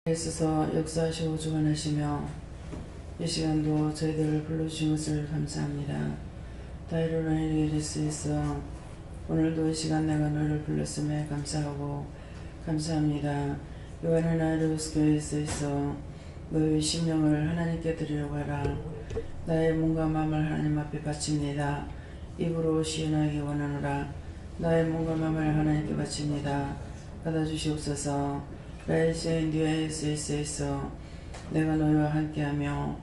애써서 역사하시고 주관하시며 이 시간도 저희들을 불러주신 것을 감사합니다. 다이로라 이리스에서 오늘도 이 시간 내가 너를 불렀음에 감사하고 감사합니다. 요한은 아이로스 교회에서 너의 심령을 하나님께 드리려고 하라. 나의 몸과 마음을 하나님 앞에 바칩니다. 입으로 시인하기 원하노라. 나의 몸과 마음을 하나님께 바칩니다. 받아주시옵소서. 라이스인 디아이스에서 내가 너희와 함께하며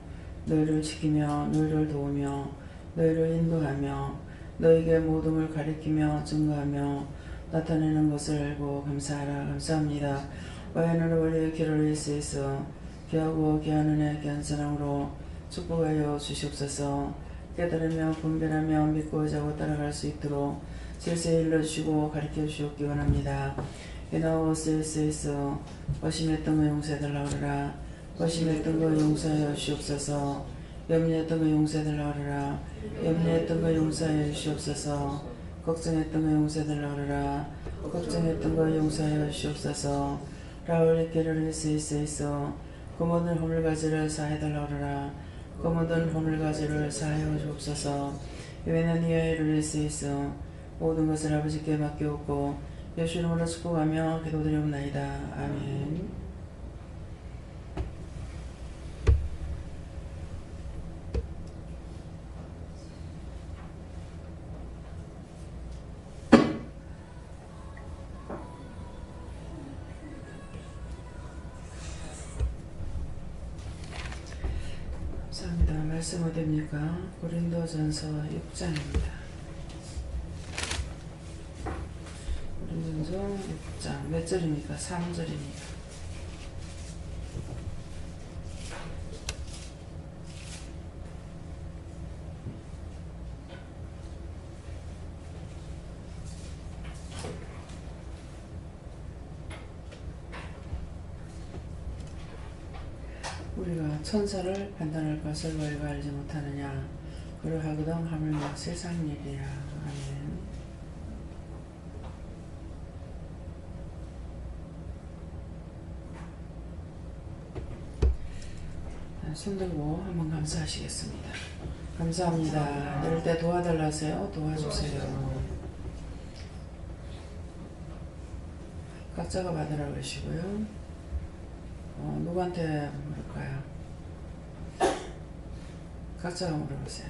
너희를 지키며 너희를 도우며 너희를 인도하며 너희에게 모든 걸 가리키며 증거하며 나타내는 것을 알고 감사하라. 감사합니다. 와이너를 원리의 기로를 있어 귀하고 귀한 은혜 귀한 사랑으로 축복하여 주시옵소서. 깨달으며 분별하며 믿고 자고 따라갈 수 있도록 질서에 일러주시고 가르쳐 주시옵기 원합니다. 이나오스에서 어심했던 거 용서해달라 그러라. 어심했던 거 용서하여 주시옵소서. 염려했던 거 용서해달라 그러라. 염려했던 거 용서하여 주시옵소서. 걱정했던 거 용서해달라 그러라. 걱정했던 거 용서하여 주시옵소서. 라울의 깨를 있어 그 모든 허물가지를 사해달라 그러라. 그 모든 허물가지를 사하여 주옵소서. 이외는 이하이를 있어 모든 것을 아버지께 맡겨오고 예수 이름으로 축복하며 기도드리옵나이다. 아멘. 감사합니다. 말씀 어디입니까? 고린도전서 6장입니다. 고린도전서 6장 몇 절입니까? 3절입니다. 우리가 천사를 판단할 것을 너희가 알지 못하느냐. 그러하거든 하물며 세상 일이야. 아멘. 손들고 한번 감사하시겠습니다. 감사합니다. 이럴 때 도와달라 하세요. 도와주세요. 각자가 받으라 그러시고요. 누구한테 물을까요? 각자가 물어보세요.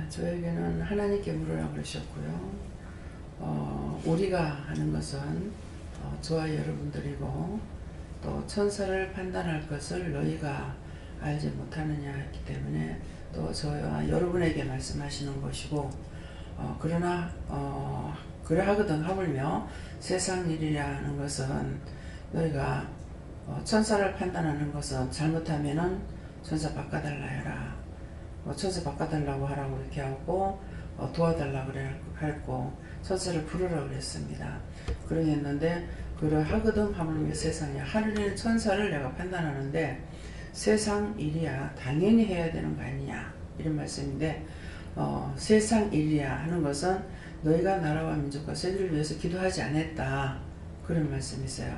저에게는 하나님께 물으라고 그러셨고요. 우리가 하는 것은 저와 여러분들이고 또 천사를 판단할 것을 너희가 알지 못하느냐 했기 때문에 또 저와 여러분에게 말씀하시는 것이고 그러나 그러하거든 하물며 세상 일이라는 것은 너희가 천사를 판단하는 것은 잘못하면은 천사 바꿔달라 해라. 천사 바꿔달라고 하라고 이렇게 하고 도와달라고 했고 천사를 부르라고 그랬습니다. 그러게 했는데 그러하거든 하물며 세상이야. 하늘에 천사를 내가 판단하는데 세상 일이야 당연히 해야 되는 거 아니냐 이런 말씀인데 세상 일이야 하는 것은 너희가 나라와 민족과 세계를 위해서 기도하지 않았다 그런 말씀이세요.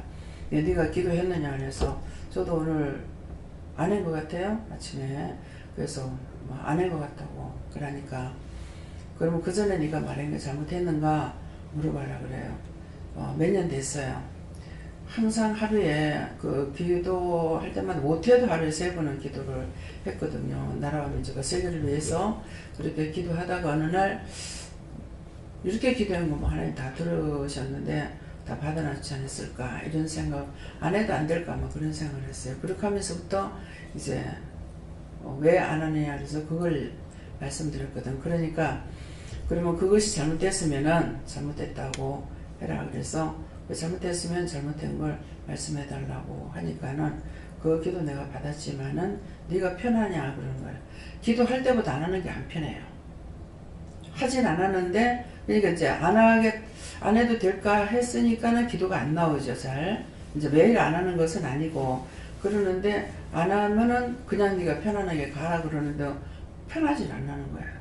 네가 기도했느냐 그래서 저도 오늘 안 한 것 같아요. 아침에 그래서 안 한 것 같다고 그러니까 그러면 그 전에 네가 말한 거 잘못했는가 물어봐라 그래요. 몇 년 됐어요. 항상 하루에 그 기도할 때마다 못해도 하루에 3번은 기도를 했거든요. 나라와 민족과 세계를 위해서 그렇게 기도하다가 어느 날 이렇게 기도한 거 뭐 하나님 다 들으셨는데 다 받아놨지 않았을까 이런 생각, 안 해도 안 될까 뭐 그런 생각을 했어요. 그렇게 하면서부터 이제 왜 안 하느냐 그래서 그걸 말씀드렸거든. 그러니까 그러면 그것이 잘못됐으면은 잘못됐다고 해라 그래서 잘못됐으면 잘못된 걸 말씀해 달라고 하니까는 그 기도 내가 받았지만은 네가 편하냐 그러는 거야. 기도할 때보다 안 하는 게 안 편해요. 하진 않았는데 그러니까 이제 안 해도 될까 했으니까는 기도가 안 나오죠. 잘 이제 매일 안 하는 것은 아니고 그러는데 안 하면은 그냥 네가 편안하게 가라 그러는데 편하진 않는 거야.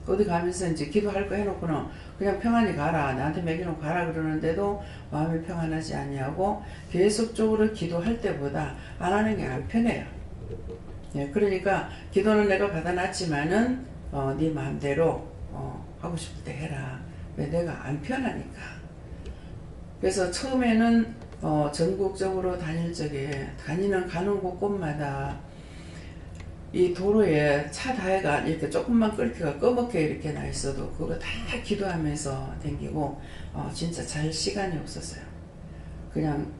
어디 가면서 이제 기도할 거 해놓고는 그냥 평안히 가라 나한테 먹여놓고 가라 그러는데도 마음이 평안하지 아니하고 계속적으로 기도할 때보다 안 하는 게 안 편해요. 예, 그러니까 기도는 내가 받아놨지만은 네 마음대로 하고 싶을 때 해라. 왜 내가 안 편하니까. 그래서 처음에는 전국적으로 다닐 적에 가는 곳곳마다 이 도로에 차 다해가 이렇게 조금만 끓기가 꺼멓게 이렇게 나 있어도 그거 다 기도하면서 댕기고 진짜 잘 시간이 없었어요. 그냥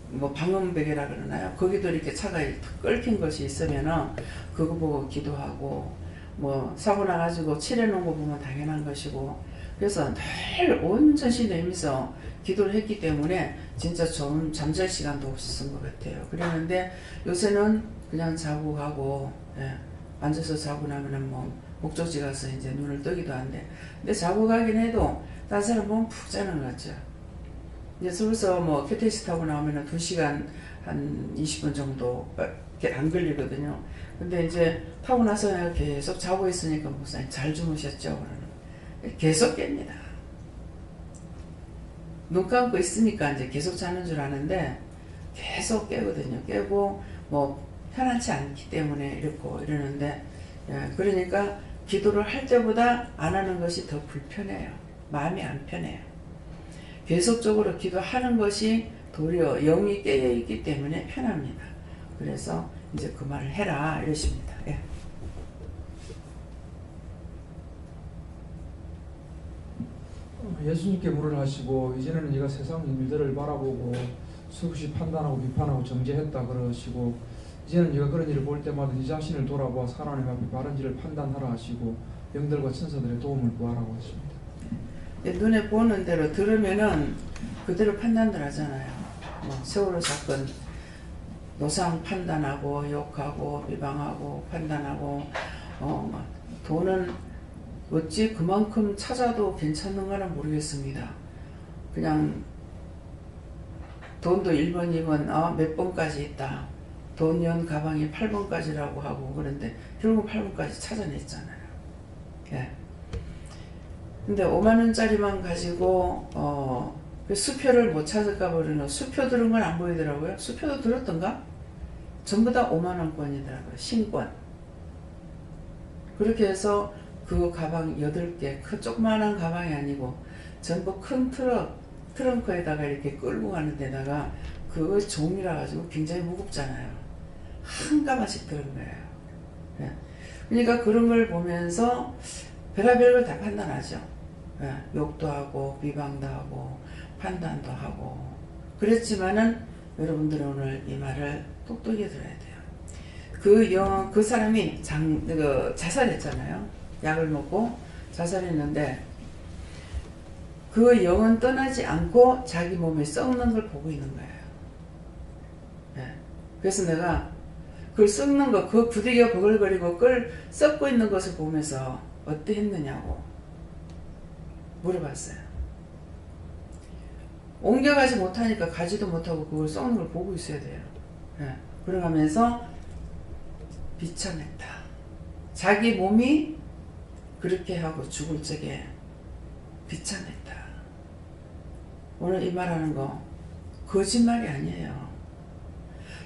뭐 방음벽이라 그러나요? 거기도 이렇게 차가 끓긴 것이 있으면은 그거 보고 기도하고 뭐 사고 나가지고 칠해놓은 거 보면 당연한 것이고 그래서 늘 온전히 내면서 기도를 했기 때문에 진짜 좀 잠잘 시간도 없었던 것 같아요. 그랬는데 요새는 그냥 자고 가고 앉아서 자고 나면은 뭐 목적지 가서 이제 눈을 뜨기도 한데 근데 자고 가긴 해도 다른 사람 보면 푹 자는 것 같죠. 이제 서울서 뭐 KTX 타고 나오면은 2시간 한 20분 정도밖에 안 걸리거든요. 근데 이제 타고 나서 내가 계속 자고 있으니까 목사님 잘 주무셨죠? 그러는 계속 깹니다. 눈 감고 있으니까 이제 계속 자는 줄 아는데 계속 깨거든요. 깨고 뭐 편안치 않기 때문에 이렇고 이러는데 그러니까 기도를 할 때보다 안 하는 것이 더 불편해요. 마음이 안 편해요. 계속적으로 기도하는 것이 도리어 영이 깨어있기 때문에 편합니다. 그래서 이제 그 말을 해라 이러십니다. 예. 예수님께 물을 하시고 이제는 네가 세상 일들을 바라보고 수없이 판단하고 비판하고 정죄했다 그러시고 이제는 네가 그런 일을 볼 때마다 네 자신을 돌아보아 하나님 앞에 바른 일을 판단하라 하시고 영들과 천사들의 도움을 구하라고 하십니다. 눈에 보는 대로 들으면은 그대로 판단들 하잖아요. 뭐 세월호 사건 노상 판단하고 욕하고 비방하고 판단하고 돈은 어찌 그만큼 찾아도 괜찮는가는 모르겠습니다. 그냥 돈도 1번, 2번 몇 번까지 있다. 돈 연 가방이 8번까지라고 하고 그런데 결국 8번까지 찾아냈잖아요. 예. 근데 5만원짜리만 가지고 그 수표를 못 찾을까 버리는 수표 들은 건 안 보이더라고요. 수표도 들었던가? 전부 다 5만원권이더라고요. 신권. 그렇게 해서 그 가방 8개, 그 조그만한 가방이 아니고 전부 큰 트렁크에다가 이렇게 끌고 가는 데다가 그 종이라 가지고 굉장히 무겁잖아요. 한 가마씩 들은 거예요. 예. 그러니까 그런 걸 보면서 별의별 걸 다 판단하죠. 예. 욕도 하고 비방도 하고 판단도 하고 그랬지만은 여러분들은 오늘 이 말을 똑똑히 들어야 돼요. 그 사람이 자살했잖아요. 약을 먹고 자살했는데 그 영은 떠나지 않고 자기 몸에 썩는 걸 보고 있는 거예요. 네. 그래서 내가 그걸 썩는 거, 그 부대기가 버글거리고 그걸 썩고 있는 것을 보면서 어떠했느냐고 물어봤어요. 옮겨가지 못하니까 가지도 못하고 그걸 썩는 걸 보고 있어야 돼요. 네. 그러면서 비참했다. 자기 몸이 그렇게 하고 죽을 적에 비참했다. 오늘 이 말하는 거 거짓말이 아니에요.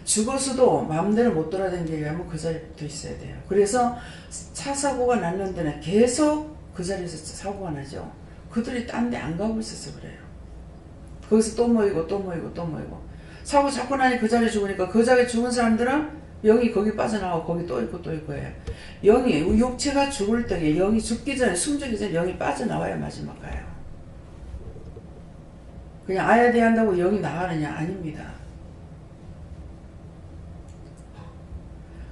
죽어서도 마음대로 못 돌아다니게 하면 그 자리에 붙어 있어야 돼요. 그래서 차 사고가 났는 데는 계속 그 자리에서 사고가 나죠. 그들이 딴 데 안 가고 있어서 그래요. 거기서 또 모이고 또 모이고 또 모이고 사고 잡고 나니 그 자리에 죽으니까 그 자리에 죽은 사람들은 영이 거기 빠져나가고 거기 또 있고 또 있고 해요. 영이 육체가 죽을 때에 영이 죽기 전에 숨죽기 전에 영이 빠져나와야 마지막 가요. 그냥 아야 돼 한다고 영이 나가느냐? 아닙니다.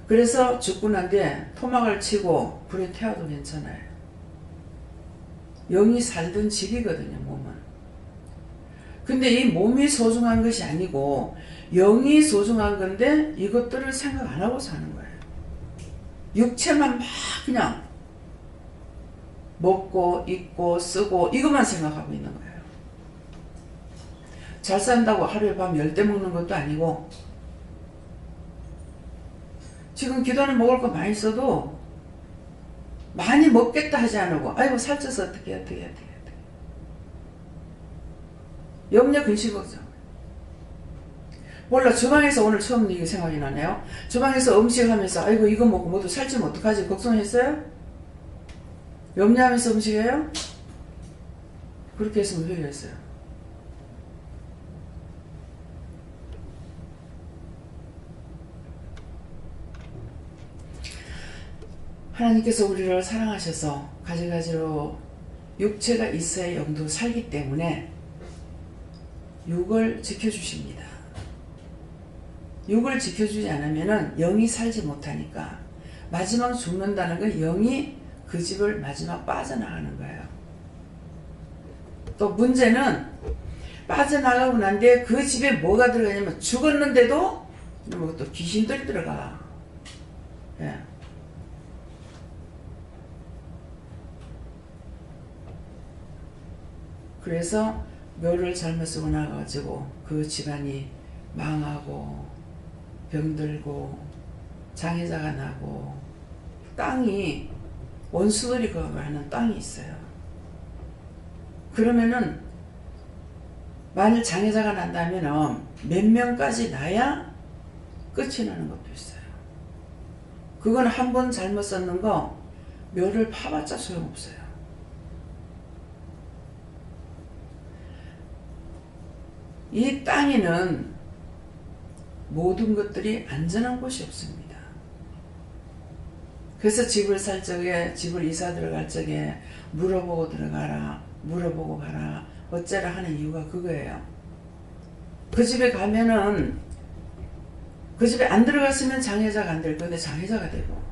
그래서 죽고 난 뒤에 토막을 치고 불에 태워도 괜찮아요. 영이 살던 집이거든요, 몸은. 근데 이 몸이 소중한 것이 아니고 영이 소중한 건데 이것들을 생각 안 하고 사는 거예요. 육체만 막 그냥 먹고 입고 쓰고 이것만 생각하고 있는 거예요. 잘 산다고 하루에 밥 10대 먹는 것도 아니고 지금 기도는 먹을 거 많이 써도 많이 먹겠다 하지 않고 아이고 살쪄서 어떻게 염려 근심 걱정. 몰라 주방에서 오늘 처음 이게 생각이 나네요. 주방에서 음식하면서 아이고 이거 먹고 모두 살찌면 어떡하지 걱정했어요? 염려하면서 음식해요? 그렇게 했으면 회개했어요. 하나님께서 우리를 사랑하셔서 가지가지로 육체가 있어야 영도 살기 때문에 육을 지켜주십니다. 육을 지켜주지 않으면 영이 살지 못하니까 마지막 죽는다는 건 영이 그 집을 마지막 빠져나가는 거예요. 또 문제는 빠져나가고 난 뒤에 그 집에 뭐가 들어가냐면 죽었는데도 뭐 또 귀신들이 들어가. 예. 그래서 묘를 잘못 쓰고 나가가지고 그 집안이 망하고 병들고 장애자가 나고 땅이 원수들이 그 많은 땅이 있어요. 그러면은 만일 장애자가 난다면 몇 명까지 나야 끝이 나는 것도 있어요. 그건 한 번 잘못 썼는 거 묘를 파봤자 소용없어요. 이 땅에는 모든 것들이 안전한 곳이 없습니다. 그래서 집을 살 적에 집을 이사 들어갈 적에 물어보고 들어가라 물어보고 가라 어쩌라 하는 이유가 그거예요. 그 집에 가면은 그 집에 안 들어갔으면 장애자가 안 될 건데 장애자가 되고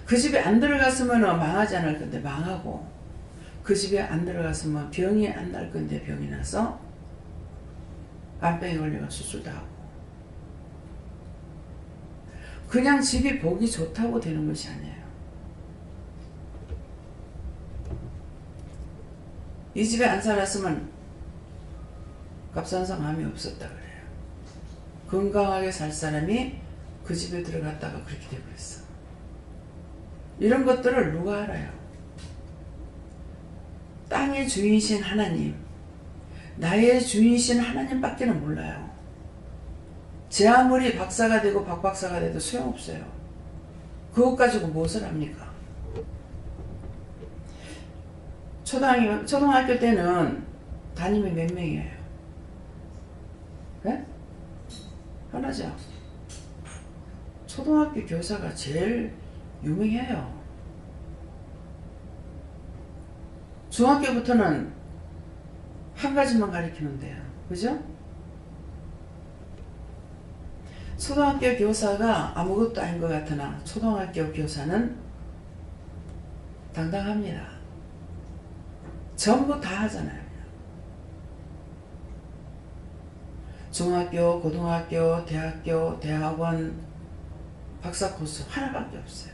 그 집에 안 들어갔으면 망하지 않을 건데 망하고 그 집에 안 들어갔으면 병이 안 날 건데 병이 나서 암병에 걸려가 수술도 하고 그냥 집이 보기 좋다고 되는 것이 아니에요. 이 집에 안 살았으면 갑산성 암이 없었다 그래요. 건강하게 살 사람이 그 집에 들어갔다가 그렇게 되고 있어. 이런 것들을 누가 알아요? 땅의 주인이신 하나님, 나의 주인이신 하나님밖에는 몰라요. 제 아무리 박사가 되고 박박사가 돼도 소용없어요. 그것 가지고 무엇을 합니까? 초등학교 때는 담임이 몇 명이에요? 네? 하나죠. 초등학교 교사가 제일 유명해요. 중학교부터는 한 가지만 가르치면 돼요. 그죠? 초등학교 교사가 아무것도 아닌 것 같으나 초등학교 교사는 당당합니다. 전부 다 하잖아요. 중학교, 고등학교, 대학교, 대학원, 박사 코스 하나밖에 없어요.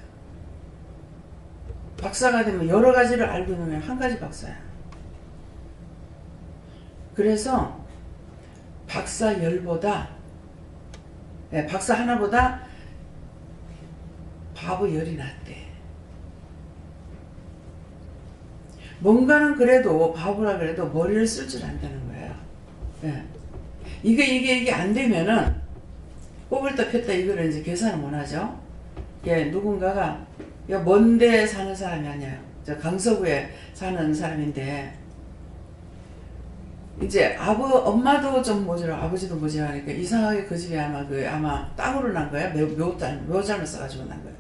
박사가 되면 여러 가지를 알고 있는 한 가지 박사야. 그래서 박사 10보다 박사 하나보다 바보 10이 낫대. 뭔가는 그래도 바보라 그래도 머리를 쓸 줄 안다는 거예요. 예. 이게 안 되면은 꼽을다 폈다 이거를 이제 계산을 못 하죠. 예, 누군가가 먼데 사는 사람이 아니에요. 저 강서구에 사는 사람인데 이제 엄마도 좀 모자라, 아버지도 모자라니까 이상하게 그 집이 아마 땅으로 난 거야. 묘장을 써가지고 난 거야.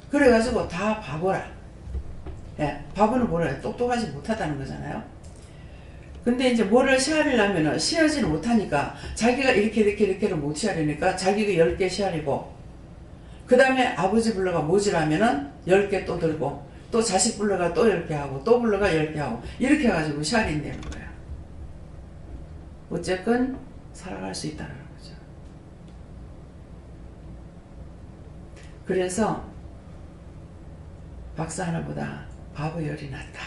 그래가지고 다 바보라. 예, 바보는 뭐라, 똑똑하지 못하다는 거잖아요. 근데 이제 뭐를 시하려면은 시하지는 못하니까 자기가 이렇게를 못 시하려니까 자기가 10개 시하리고, 그 다음에 아버지 불러가 모질하면은 10개 또 들고, 또 자식 불러가 또 10개 하고, 또 불러가 10개 하고, 이렇게 해가지고 시할인되는 거야. 어쨌건 살아갈 수 있다는 거죠. 그래서 박사 하나보다 바보 열이 낫다.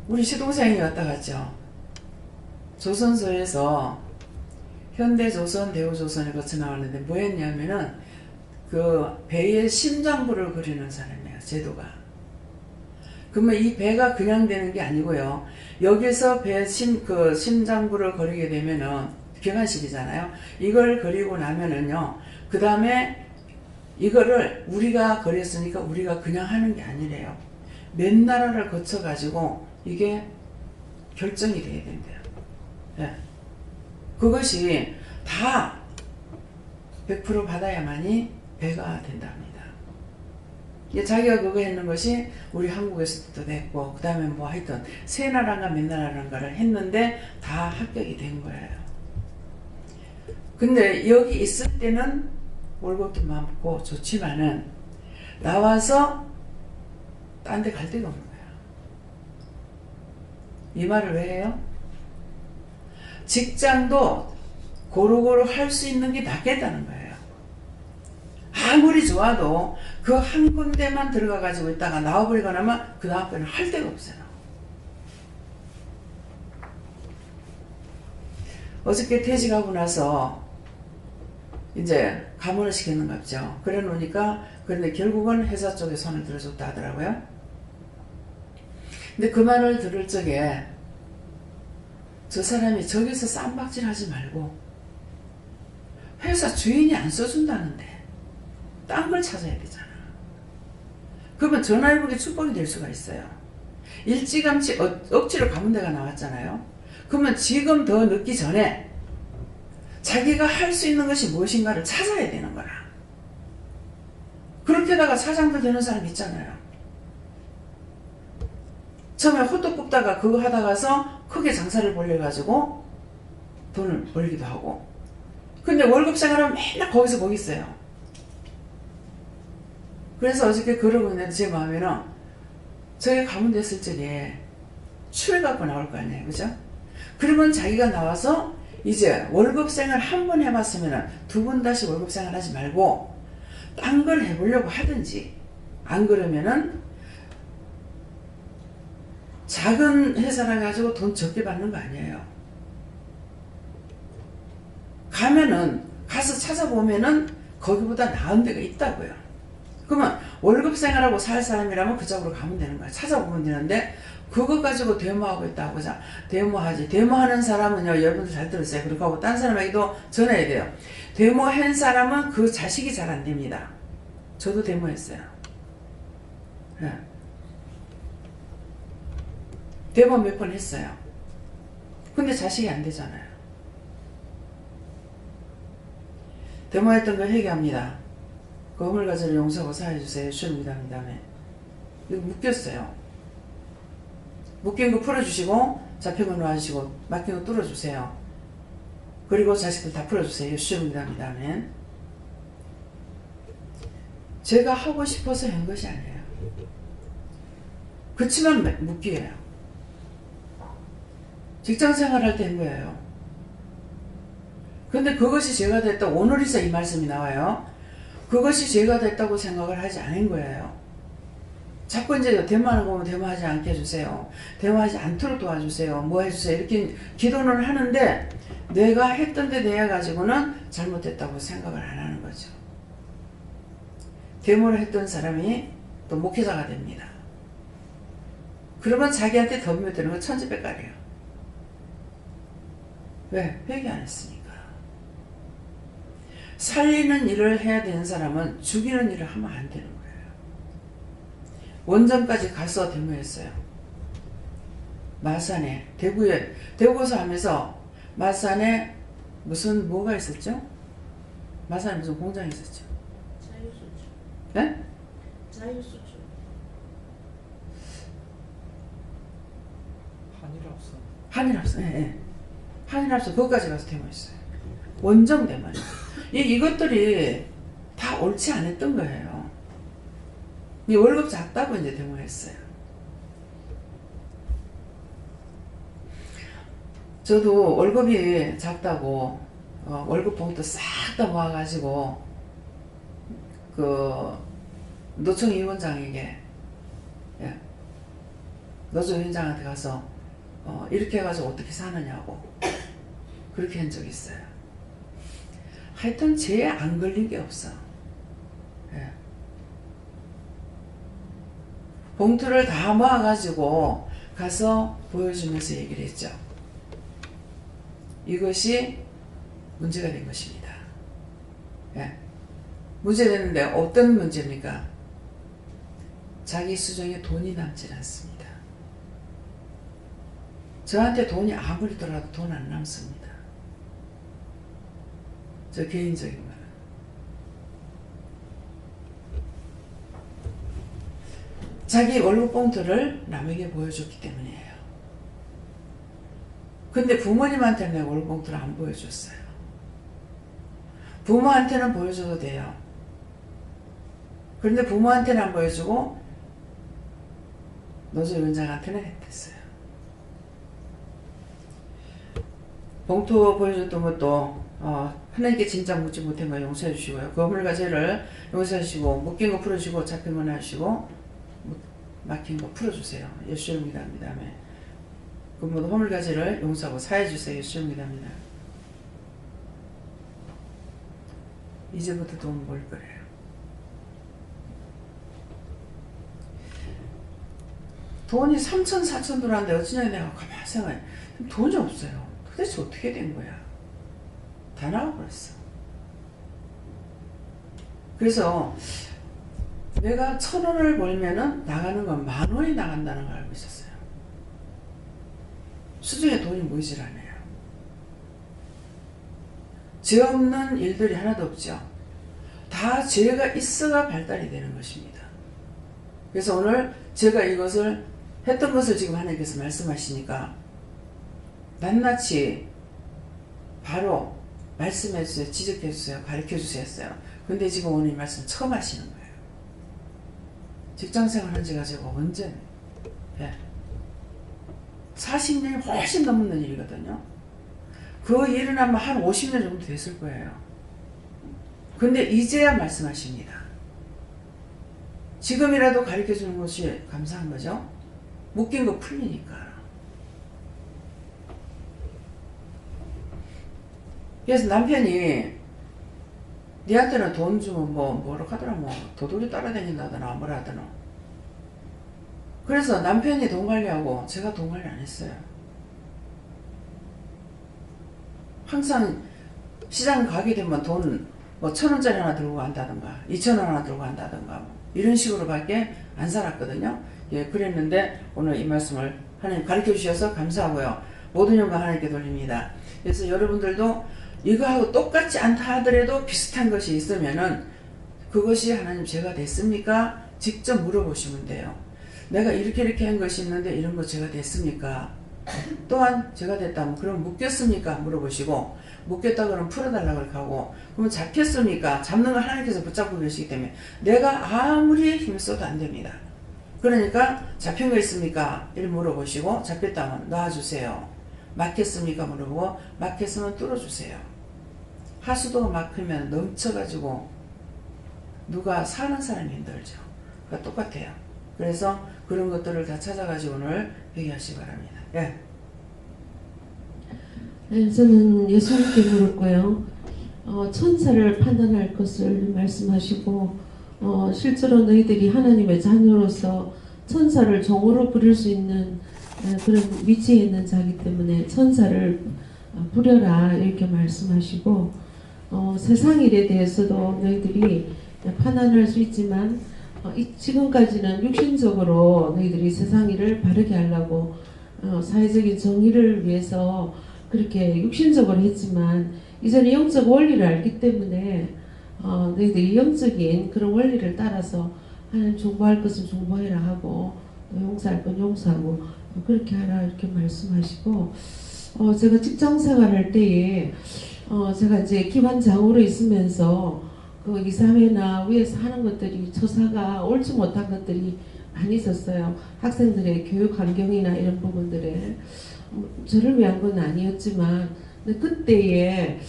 우리 시동생이 왔다 갔죠. 조선소에서 현대조선, 대우조선에 거쳐 나왔는데 뭐 했냐면은 그 배의 심장부를 그리는 사람이에요. 제도가. 그러면 이 배가 그냥 되는 게 아니고요. 여기서 심장부를 그리게 되면은 경환식이잖아요. 이걸 그리고 나면은요. 그 다음에 이거를 우리가 그렸으니까 우리가 그냥 하는 게 아니래요. 몇 나라를 거쳐가지고 이게 결정이 돼야 된대요. 예. 그것이 다 100% 받아야만이 배가 된답니다. 자기가 그거 했는 것이 우리 한국에서도 됐고, 그 다음에 뭐 하여튼 세 나라인가 몇 나라인가를 했는데 다 합격이 된 거예요. 근데 여기 있을 때는 월급도 많고 좋지만은 나와서 딴 데 갈 데가 없는 거야. 이 말을 왜 해요? 직장도 고루고루 할 수 있는 게 낫겠다는 거예요. 아무리 좋아도 그 한 군데만 들어가 가지고 있다가 나와버리거나 하면 그 다음번에는 할 데가 없어요. 어저께 퇴직하고 나서 이제 가문을 시켰는가 보죠. 그래 놓으니까, 그런데 결국은 회사 쪽에 손을 들어줬다 하더라고요. 근데 그 말을 들을 적에 저 사람이 저기서 쌈박질 하지 말고 회사 주인이 안 써준다는데 딴 걸 찾아야 되잖아. 그러면 전화위복이 축복이 될 수가 있어요. 일찌감치 억지로 가문 데가 나왔잖아요. 그러면 지금 더 늦기 전에 자기가 할 수 있는 것이 무엇인가를 찾아야 되는 거라. 그렇게다가 사장도 되는 사람 있잖아요. 처음에 호떡 굽다가 그거 하다 가서 크게 장사를 벌려가지고 돈을 벌기도 하고. 근데 월급 생활하면 맨날 거기 있어요. 그래서 어저께 그러고 있는데 제 마음에는 저게 가문 됐을 적에 추해 갖고 나올 거 아니에요. 그죠? 그러면 자기가 나와서 이제 월급 생활 한 번 해봤으면 두 번 다시 월급 생활 하지 말고 딴 걸 해보려고 하든지, 안 그러면은 작은 회사라 가지고 돈 적게 받는 거 아니에요. 가서 찾아보면은 거기보다 나은 데가 있다고요. 그러면 월급 생활하고 살 사람이라면 그 쪽으로 가면 되는 거야. 찾아보면 되는데 그거 가지고 데모하고 있다고. 그죠? 데모하지. 데모하는 사람은요, 여러분들 잘 들으세요. 그렇게 하고 딴 사람에게도 전해야 돼요. 데모한 사람은 그 자식이 잘 안 됩니다. 저도 데모했어요. 네. 데모 몇 번 했어요. 근데 자식이 안 되잖아요. 데모했던 거 회개합니다. 검을 가지고 용서하고 사해주세요. 주입니다. 이거 묶였어요. 묶인 거 풀어주시고, 잡힌 거 놓아주시고, 막힌 거 뚫어주세요. 그리고 자식들 다 풀어주세요. 주입니다. 제가 하고 싶어서 한 것이 아니에요. 그치만 묶이에요. 직장 생활할 때 한 거예요. 근데 그것이 죄가 됐다. 오늘이서 이 말씀이 나와요. 그것이 죄가 됐다고 생각을 하지 않은 거예요. 자꾸 이제 데모하는 거 보면 데모하지 않게 해주세요. 데모하지 않도록 도와주세요. 뭐 해주세요. 이렇게 기도는 하는데 내가 했던 데 대해 가지고는 잘못됐다고 생각을 안 하는 거죠. 데모를 했던 사람이 또 목회자가 됩니다. 그러면 자기한테 덤벼 드는 건 천지백갈이에요. 왜? 회개 안 했으니까. 살리는 일을 해야 되는 사람은 죽이는 일을 하면 안 되는 거예요. 원전까지 가서 데모했어요. 마산에 대구에서 하면서 마산에 무슨 뭐가 있었죠? 마산에 무슨 공장이 있었죠? 자유수출. 네? 자유수출. 한일합선. 한일합선. 예, 예. 한일합선 거기까지 가서 데모했어요. 원정 데모예요. 이것들이 다 옳지 않았던 거예요. 이 월급 작다고 이제 데모했어요. 저도 월급이 작다고 월급 봉투 싹 다 모아가지고 그 노총 위원장에게, 예, 노조위원장한테 가서 이렇게 해가지고 어떻게 사느냐고 그렇게 한 적이 있어요. 하여튼 죄에 안 걸린 게 없어. 예. 봉투를 다 모아가지고 가서 보여주면서 얘기를 했죠. 이것이 문제가 된 것입니다. 예. 문제가 됐는데 어떤 문제입니까? 자기 수중에 돈이 남질 않습니다. 저한테 돈이 아무리 들어와도 돈 안 남습니다. 저 개인적인 거는. 자기 월급 봉투를 남에게 보여줬기 때문이에요. 근데 부모님한테는 내 월급 봉투를 안 보여줬어요. 부모한테는 보여줘도 돼요. 그런데 부모한테는 안 보여주고 노조위원장한테는 했댔어요. 봉투 보여줬던 것도 하나님께 진짜 묻지 못한 거 용서해 주시고요. 그 허물과 죄를 용서해 주시고 묶인 거 풀어주시고 잡힌 거 나으시고 막힌 거 풀어주세요. 예수를 믿합니다. 아멘. 그 모든 허물과 죄를 용서하고 사해 주세요. 예수를 믿합니다. 이제부터 돈 벌 거래요. 돈이 3천 4천 들어왔는데 어쩌냐 내가 가만히 생각해. 돈이 없어요. 도대체 어떻게 된 거야? 다 나가버렸어. 그래서 내가 1,000원을 벌면은 나가는 건 10,000원이 나간다는 걸 알고 있었어요. 수중에 돈이 모이질 않아요. 죄 없는 일들이 하나도 없죠. 다 죄가 있어가 발달이 되는 것입니다. 그래서 오늘 제가 이것을 했던 것을 지금 하나님께서 말씀하시니까 낱낱이 바로 말씀해 주세요. 지적해 주세요. 가르쳐 주세요 했어요. 근데 지금 오늘 이 말씀 처음 하시는 거예요. 직장생활 한 지가 제가 언제, 예. 40년이 훨씬 넘는 일이거든요. 그 일은 아마 한 50년 정도 됐을 거예요. 근데 이제야 말씀하십니다. 지금이라도 가르쳐 주는 것이 감사한 거죠. 묶인 거 풀리니까. 그래서 남편이 니한테는 돈 주면 뭐라 하더라, 도둑이 따라다닌다더나 뭐라 하더나. 그래서 남편이 돈 관리하고 제가 돈 관리 안 했어요. 항상 시장 가게 되면 돈 1,000원짜리 하나 들고 간다든가 2,000원 하나 들고 간다든가 이런 식으로 밖에 안 살았거든요. 예, 그랬는데 오늘 이 말씀을 하나님 가르쳐 주셔서 감사하고요. 모든 영광 하나님께 돌립니다. 그래서 여러분들도 이거하고 똑같지 않다 하더라도 비슷한 것이 있으면은 그것이 하나님 제가 됐습니까? 직접 물어보시면 돼요. 내가 이렇게 한 것이 있는데 이런 거 제가 됐습니까? 또한 제가 됐다면 그럼 묶였습니까? 물어보시고 묶였다 그러면 풀어달라고 그렇게 하고 그러면 잡혔습니까? 잡는 거 하나님께서 붙잡고 계시기 때문에 내가 아무리 힘써도 안 됩니다. 그러니까 잡힌 거 있습니까? 이렇게 물어보시고 잡혔다면 놔주세요. 막혔습니까? 물어보고 막혔으면 뚫어주세요. 하수도가 막히면 넘쳐가지고 누가 사는 사람이 힘들죠. 그러니까 똑같아요. 그래서 그런 것들을 다 찾아가지고 오늘 회개하시기 바랍니다. 예. 네, 저는 예수님께 물었고요. 천사를 판단할 것을 말씀하시고 실제로 너희들이 하나님의 자녀로서 천사를 종으로 부릴 수 있는 그런 위치에 있는 자기 때문에 천사를 부려라 이렇게 말씀하시고 세상 일에 대해서도 너희들이 판단할 수 있지만 지금까지는 육신적으로 너희들이 세상 일을 바르게 하려고 사회적인 정의를 위해서 그렇게 육신적으로 했지만 이제는 영적 원리를 알기 때문에 너희들이 영적인 그런 원리를 따라서 하나님 중보할 것은 중보해라 하고 또 용서할 건 용서하고 그렇게 하라 이렇게 말씀하시고 제가 직장 생활할 때에 제가 이제 기관장으로 있으면서 그 이사회나 위에서 하는 것들이 처사가 옳지 못한 것들이 많이 있었어요. 학생들의 교육 환경이나 이런 부분들에 저를 위한 건 아니었지만 근데 그때에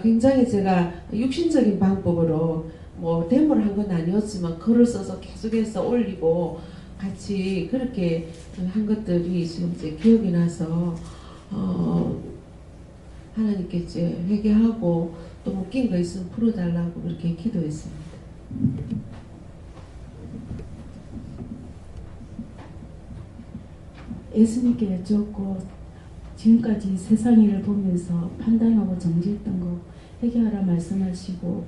굉장히 제가 육신적인 방법으로 뭐 데모를 한 건 아니었지만 글을 써서 계속해서 올리고 같이 그렇게 한 것들이 지금 이제 기억이 나서 하나님께 이제 회개하고 또 묶인 거 있으면 풀어달라고 그렇게 기도했습니다. 예수님께 여쭙고 지금까지 세상 일을 보면서 판단하고 정지했던 거 회개하라 말씀하시고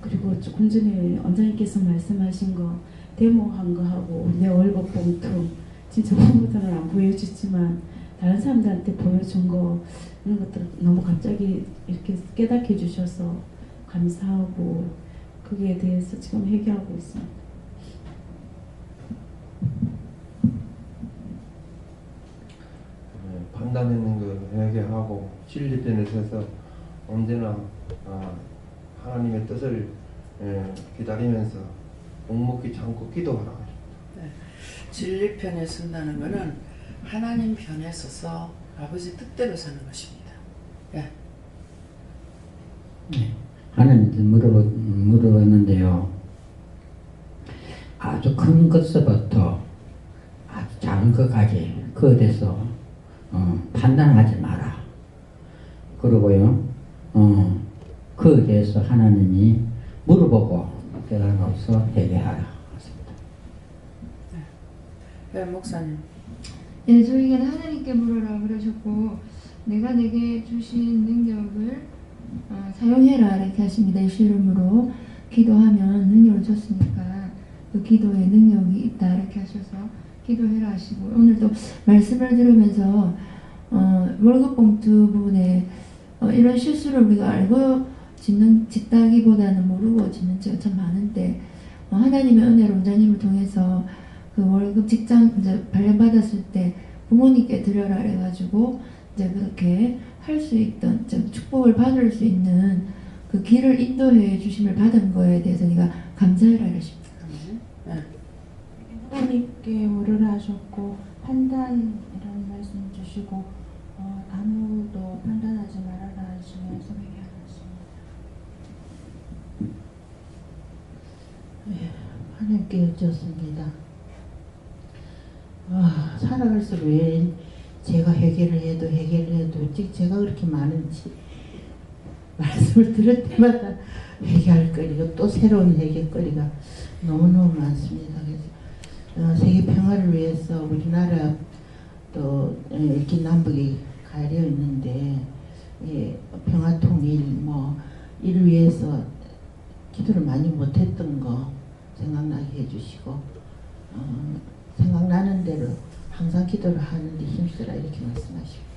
그리고 조금 전에 원장님께서 말씀하신 거 데모한 거 하고 내 월급 봉투 진짜 아무것도는 안 보여주지만 다른 사람들한테 보여준 거 이런 것들 너무 갑자기 이렇게 깨닫게 해주셔서 감사하고 거기에 대해서 지금 회개하고 있습니다. 판단하는 거 회개하고 진리편에 서서 언제나 하나님의 뜻을 기다리면서 묵묵히 참고 기도하라. 네. 진리 편에 선다는 것은 하나님 편에 서서 아버지 뜻대로 사는 것입니다. 예. 네. 하나님께 물어봤는데요. 아주 큰 것서부터 아주 작은 것까지 그에 대해서 판단하지 마라. 그러고요. 그에 대해서 하나님이 물어보고 깨달음 없어 회개하라. 네, 목사님. 예, 저에게는 하나님께 물어라 그러셨고 내가 내게 주신 능력을 사용해라 이렇게 하십니다. 예수 이름으로 기도하면 능력을 줬으니까 그 기도에 능력이 있다 이렇게 하셔서 기도해라 하시고 오늘도 말씀을 들으면서 월급 봉투 부분에 이런 실수를 우리가 알고 짓다기보다는 모르고 짓는 죄가 참 많은데 하나님의 은혜로 원장님을 통해서 그 월급 직장 이제 발령받았을 때 부모님께 드려라 해가지고 이제 그렇게 할 수 있던 축복을 받을 수 있는 그 길을 인도해 주심을 받은 거에 대해서 네가 감사해라 이러십니다. 네. 하나님께 물으라 하셨고 판단이라는 말씀 주시고 아무도 판단하지 말아라 하시면서 회개하셨습니다. 네, 하나님께 여쭙습니다. 살아갈수록 왜 제가 해결을 해도 제가 그렇게 많은지 말씀을 들을 때마다 회개할 거리가 또 새로운 회개거리가 너무너무 많습니다. 그래서 세계 평화를 위해서 우리나라 또 이렇게 남북이 가려 있는데 평화 통일 이를 위해서 기도를 많이 못했던 거 생각나게 해주시고 생각나는 대로 항상 기도를 하는데 힘쓰라 이렇게 말씀하십니다.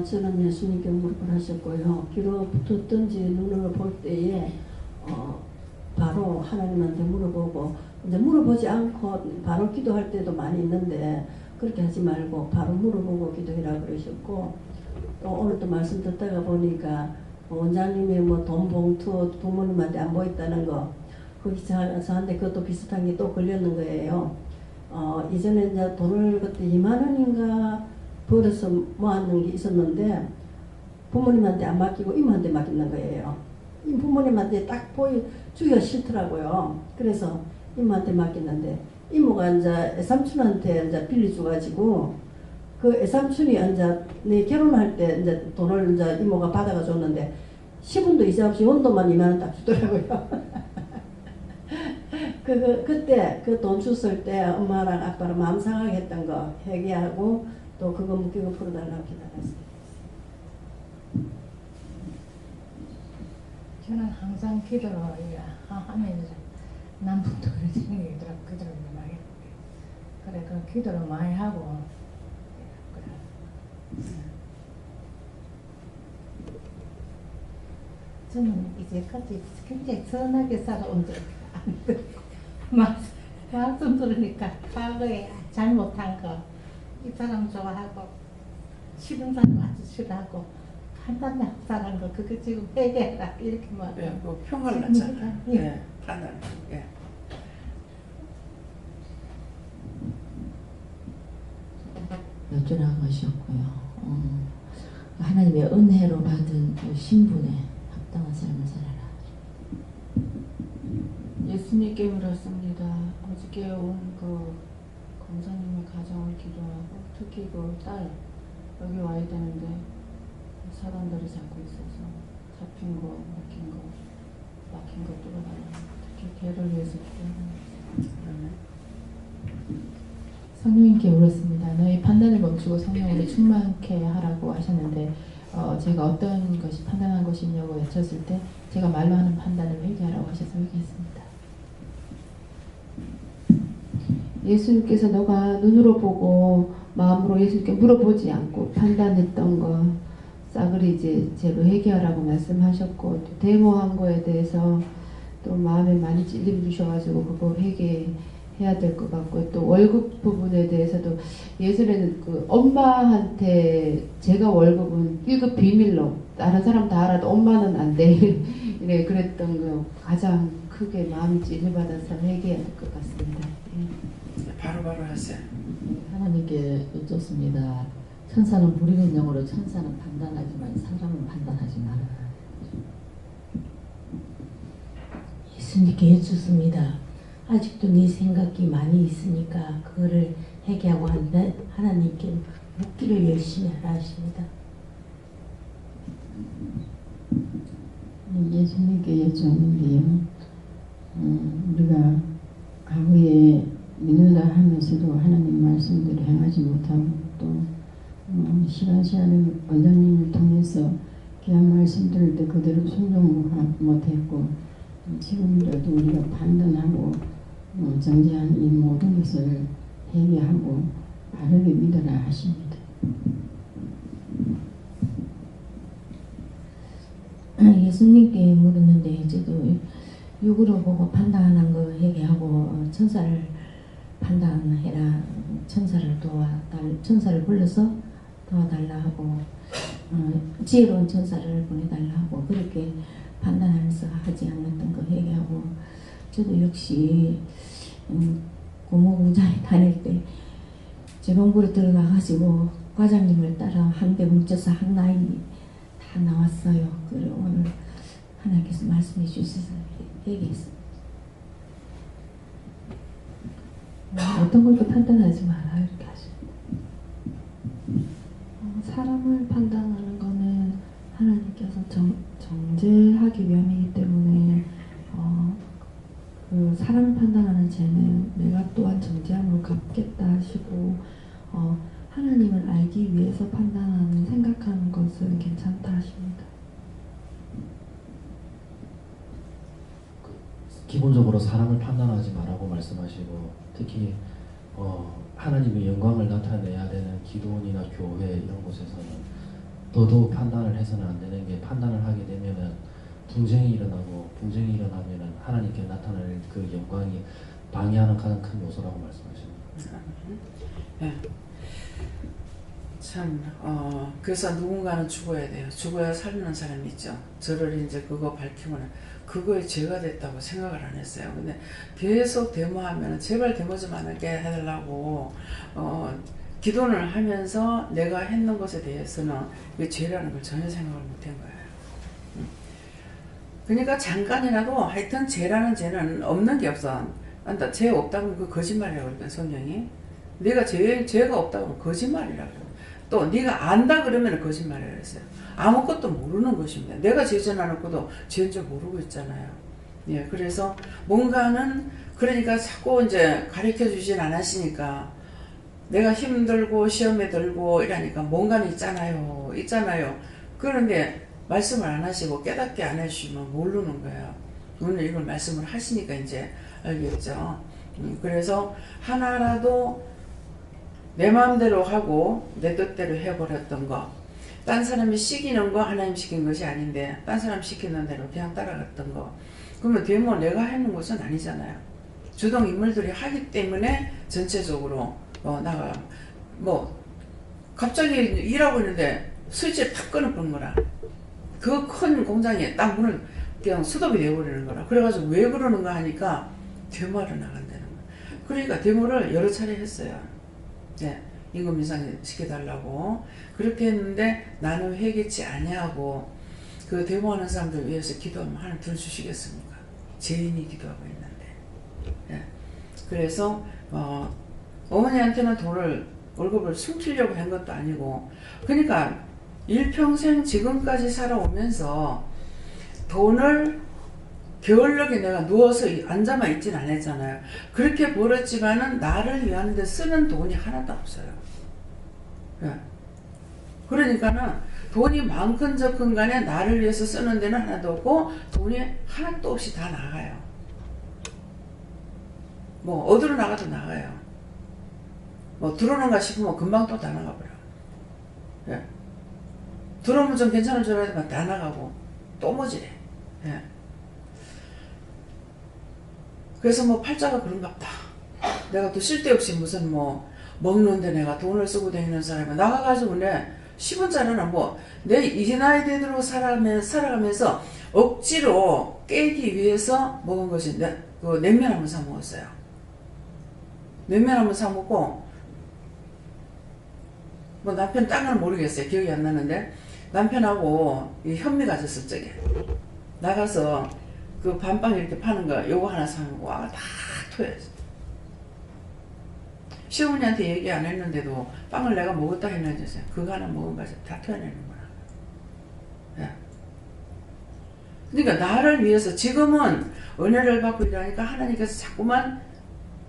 저는 예수님께 무릎을 하셨고요. 귀로 붙었든지 눈으로 볼 때에 바로 하나님한테 물어보고 이제 물어보지 않고 바로 기도할 때도 많이 있는데 그렇게 하지 말고 바로 물어보고 기도해라 그러셨고 또 오늘 또 말씀 듣다가 보니까 원장님이 돈 봉투 부모님한테 안 보였다는 거 거기 저한테 그것도 비슷한 게 또 걸렸는 거예요. 이전에 이제 돈을 그때 2만 원인가 벌어서 모았는 게 있었는데 부모님한테 안 맡기고 이모한테 맡기는 거예요. 이 부모님한테 딱 보여주기가 싫더라고요. 그래서 이모한테 맡겼는데 이모가 이제 애삼촌한테 이제 빌려줘가지고 그 애삼촌이 이제 내 결혼할 때 이제 돈을 이제 이모가 받아가 줬는데 10원도 이자 없이 원도만 2만 원 딱 주더라고요. 그때 그 돈 줬을 때 엄마랑 아빠랑 마음 상하게 했던 거 회개하고 또 그거 묶이고 풀어달라고 기다렸어요. 저는 항상 기도를 하면서 남북도 그런 생각이 들어 그대로 말해요. 그래 그 기도를 많이 하고 그래. 저는 이제까지 굉장히 선하게 살아온 적 말씀 들으니까 과거에 잘못한 거 이 사람 좋아하고 싫은 사람 아주 싫어하고 판단하고 살은 거 그거 지금 회개해라 이렇게 말해요. 예, 뭐 평을 났잖아요. 예, 판단. 예. 여쭈한 것이었고요. 하나님의 은혜로 받은 그 신분에 합당한 삶을 살아라. 예수님께 물었습니다. 어저께 온 그 검사님의 가정을 기도하고 특히 그 딸 여기 와야 되는데 사람들이 잡고 있어서 잡힌 거, 막힌 거 뚫어달라고 특히 걔를 위해서 기도하는 성령님께 물었습니다. 너희 판단을 멈추고 성령으로 충만케 하라고 하셨는데 제가 어떤 것이 판단한 것이냐고 여쭸을 때 제가 말로 하는 판단을 회개하라고 하셔서 회개했습니다. 예수님께서 너가 눈으로 보고 마음으로 예수님께 물어보지 않고 판단했던 거 싸그리 이제 제로 회개하라고 말씀하셨고 또 데모한 거에 대해서 또 마음에 많이 찔림 주셔가지고 그거 회개해야 될 것 같고 또 월급 부분에 대해서도 예전에는 그 엄마한테 제가 월급은 1급 비밀로 다른 사람 다 알아도 엄마는 안 돼. 이래 그랬던 거 가장 크게 마음이 찔려받아서 회개해야 될 것 같습니다. 바로 하세요. 하나님께 여쭙습니다. 천사는 부리는 영으로 천사는 판단하지만 사람은 판단하지 마라. 예수님께 여쭙습니다. 아직도 네 생각이 많이 있으니까 그거를 회개하고 한데 하나님께 묻기를 열심히 하라 하십니다. 예수님께 여쭙는데요. 우리가 과거에 믿는다 하면서도 하나님 말씀대로 행하지 못하고 또 시간에 원장님을 통해서 귀한 말씀 들을 때 그대로 순종 못했고 지금이라도 우리가 판단하고 정죄한 이 모든 것을 회개하고 바르게 믿어라 하십니다. 예수님께 물었는데 저도 육으로 보고 판단하는 거 회개하고 천사를 판단해라. 천사를 불러서 도와달라 하고 지혜로운 천사를 보내달라 하고 그렇게 판단하면서 하지 않았던 거 회개하고 저도 역시 고모공장에 다닐 때 재봉부로 들어가가지고 과장님을 따라 한 배 뭉쳐서 한 라인이 다 나왔어요. 그리고 오늘 하나님께서 말씀해 주셔서 회개했습니다. 어떤 것도 판단하지 마라 이렇게 하십니다. 사람을 판단하는 거는 하나님께서 정죄하기 위함이기 때문에 그 사람을 판단하는 죄는 내가 또한 정죄함으로 갚겠다 하시고 하나님을 알기 위해서 판단하는 생각하는 것은 괜찮다 하십니다. 기본적으로 사람을 판단하지 말라고 말씀하시고 특히 하나님의 영광을 나타내야 되는 기도원이나 교회 이런 곳에서는 더더욱 판단을 해서는 안 되는 게 판단을 하게 되면은 분쟁이 일어나고 분쟁이 일어나면은 하나님께 나타날 그 영광이 방해하는 가장 큰 요소라고 말씀하십니다. 네. 참 그래서 누군가는 죽어야 돼요. 죽어야 살리는 사람이 있죠. 저를 이제 그거 밝히면 그거에 죄가 됐다고 생각을 안 했어요. 근데 계속 데모하면 제발 데모 좀 안 하게 해달라고 기도를 하면서 내가 했는 것에 대해서는 이게 죄라는 걸 전혀 생각을 못 한 거예요. 그러니까 잠깐이라도 하여튼 죄라는 죄는 없는 게 없어. 안다. 죄 없다면 그 거짓말이라고 그러니까 성경이. 네가 죄가 없다고 하면 거짓말이라고 그래요. 또 네가 안다 그러면 거짓말이라고 했어요. 아무것도 모르는 것입니다. 내가 죄 전하는 것도 죄인 줄 모르고 있잖아요. 예, 그래서 뭔가는 그러니까 자꾸 이제 가르쳐 주진 않으시니까 내가 힘들고 시험에 들고 이러니까 뭔가는 있잖아요. 그런데 말씀을 안 하시고 깨닫게 안 해주시면 모르는 거예요. 오늘 이걸 말씀을 하시니까 이제 알겠죠. 그래서 하나라도 내 마음대로 하고 내 뜻대로 해버렸던 거, 딴 사람이 시키는 거 하나님 시킨 것이 아닌데 딴 사람 시키는 대로 그냥 따라갔던 거, 그러면 되모 내가 하는 것은 아니잖아요. 주동 인물들이 하기 때문에 전체적으로 나가 뭐 갑자기 일하고 있는데 스위치를 탁 끊어버린 거라. 그 큰 공장에 딱 문을 그냥 수도비 내버리는 거라. 그래가지고 왜 그러는가 하니까 데모하러 나간다는 거야. 그러니까 데모를 여러 차례 했어요. 네, 임금 인상 시켜달라고. 그렇게 했는데 나는 회개치 아니하고 그 데모하는 사람들 위해서 기도하면 하나님 들어주시겠습니까? 죄인이 기도하고 있는데. 네. 그래서 어머니한테는 월급을 숨기려고 한 것도 아니고, 그러니까 일평생 지금까지 살아오면서 돈을 게을르게 내가 누워서 앉아만 있진 않았잖아요. 그렇게 벌었지만은 나를 위하는 데 쓰는 돈이 하나도 없어요. 네. 그러니까는 돈이 많건 적건 간에 나를 위해서 쓰는 데는 하나도 없고 돈이 하나도 없이 다 나가요. 뭐 어디로 나가도 나가요. 뭐 들어오는가 싶으면 금방 또 다 나가버려. 예. 들어오면 좀 괜찮을 줄 알았더니 다 나가고 또 모지래. 예. 그래서 뭐 팔자가 그런가 보다. 내가 또 쓸데없이 무슨 뭐 먹는데 내가 돈을 쓰고 다니는 사람이 나가가지고 내 10원짜리는 뭐 내 이 나이 대로 살아가면서 억지로 깨기 위해서 먹은 것이 그 냉면 한번 사 먹었어요. 냉면 한번 사 먹고 뭐 남편 딴 건 모르겠어요. 기억이 안 나는데 남편하고 이 현미 가졌을 적에 나가서 그 밤빵 이렇게 파는 거 요거 하나 사 먹고 와 다 토했어. 시어머니한테 얘기 안 했는데도 빵을 내가 먹었다 했는데 그거 하나 먹은 거 다 토해내는 거야. 예. 그러니까 나를 위해서 지금은 은혜를 받고 일하니까 하나님께서 자꾸만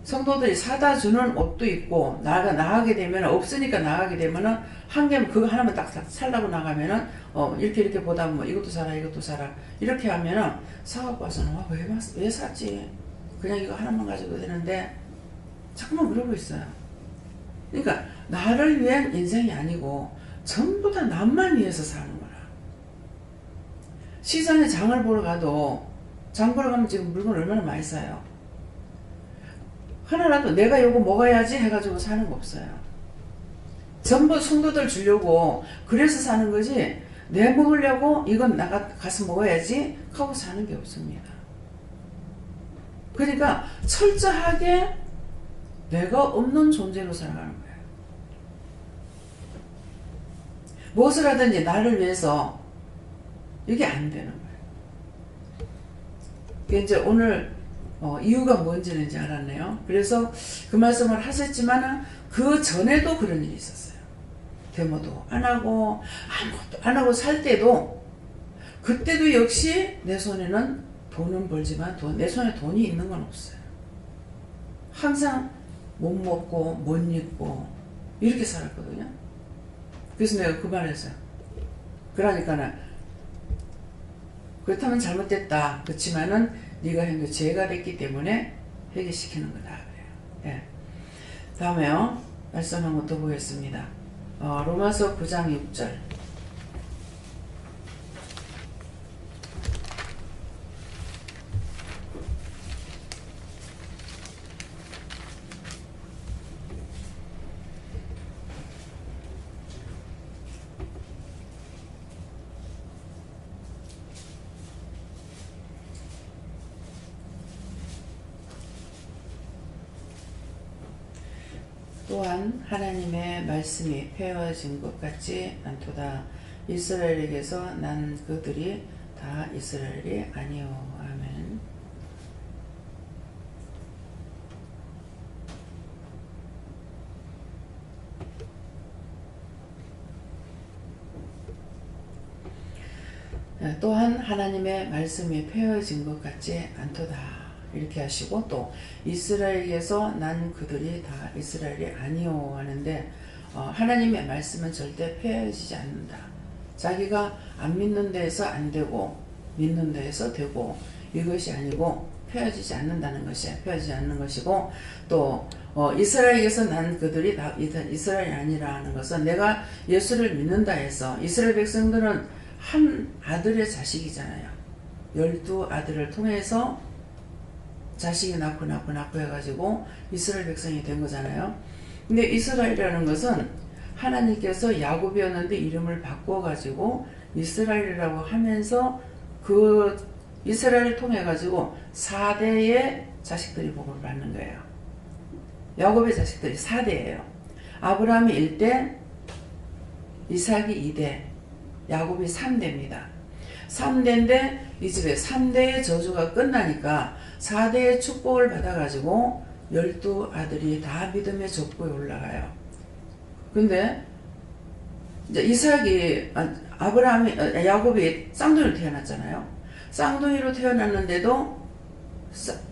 성도들이 사다 주는 옷도 있고 나가게 되면 없으니까 나가게 되면은 한 개면 그거 하나만 딱 살라고 나가면은 이렇게 보다 뭐 이것도 사라 이것도 사라 이렇게 하면은 사갖고 와서는 왜 샀지? 그냥 이거 하나만 가지고 되는데 자꾸만 그러고 있어요. 그러니까 나를 위한 인생이 아니고 전부 다 남만 위해서 사는 거라. 시장에 장을 보러 가도 장 보러 가면 지금 물건 얼마나 많이 사요. 하나라도 내가 요거 먹어야지 해가지고 사는 거 없어요. 전부 성도들 주려고 그래서 사는 거지 내 먹으려고 이건 나가 가서 먹어야지 하고 사는 게 없습니다. 그러니까 철저하게 내가 없는 존재로 살아가는 거예요. 무엇을 하든지 나를 위해서 이게 안 되는 거예요. 이제 오늘 이유가 뭔지는 이제 알았네요. 그래서 그 말씀을 하셨지만 그 전에도 그런 일이 있었어요. 데모도 안 하고 아무것도 안 하고 살 때도 그때도 역시 내 손에는 돈은 벌지만 내 손에 돈이 있는 건 없어요. 항상 못 먹고 못 입고 이렇게 살았거든요. 그래서 내가 그 말을 했어요. 그러니까는 그렇다면 잘못됐다. 그렇지만은 네가 한 게 죄가 됐기 때문에 회개시키는 거다. 그래요. 예. 다음에요. 말씀 한번 더 보겠습니다. 로마서 9장 6절. 또한 하나님의 말씀이 폐허진 것 같지 않도다. 이스라엘에게서 난 그들이 다 이스라엘이 아니오. 아멘. 또한 하나님의 말씀이 폐허진 것 같지 않도다. 이렇게 하시고 또 이스라엘에게서 난 그들이 다 이스라엘이 아니오 하는데 하나님의 말씀은 절대 폐해지지 않는다. 자기가 안 믿는 데에서 안 되고 믿는 데에서 되고 이것이 아니고 펴지지 않는다는 것이에요. 펴지지 않는 것이고 또 이스라엘에서 난 그들이 다 이스라엘이 아니라는 것은 내가 예수를 믿는다 해서 이스라엘 백성들은 한 아들의 자식이잖아요. 12아들을 통해서 자식이 낳고 해가지고 이스라엘 백성이 된 거잖아요. 근데 이스라엘이라는 것은 하나님께서 야곱이었는데 이름을 바꿔가지고 이스라엘이라고 하면서 그 이스라엘을 통해 가지고 4대의 자식들이 복을 받는 거예요. 야곱의 자식들이 4대예요. 아브라함이 1대, 이삭이 2대, 야곱이 3대입니다. 3대인데 이 집에 3대의 저주가 끝나니까 4대의 축복을 받아가지고 12아들이 다 믿음의 족보에 올라가요. 근데 이제 야곱이 쌍둥이로 태어났잖아요. 쌍둥이로 태어났는데도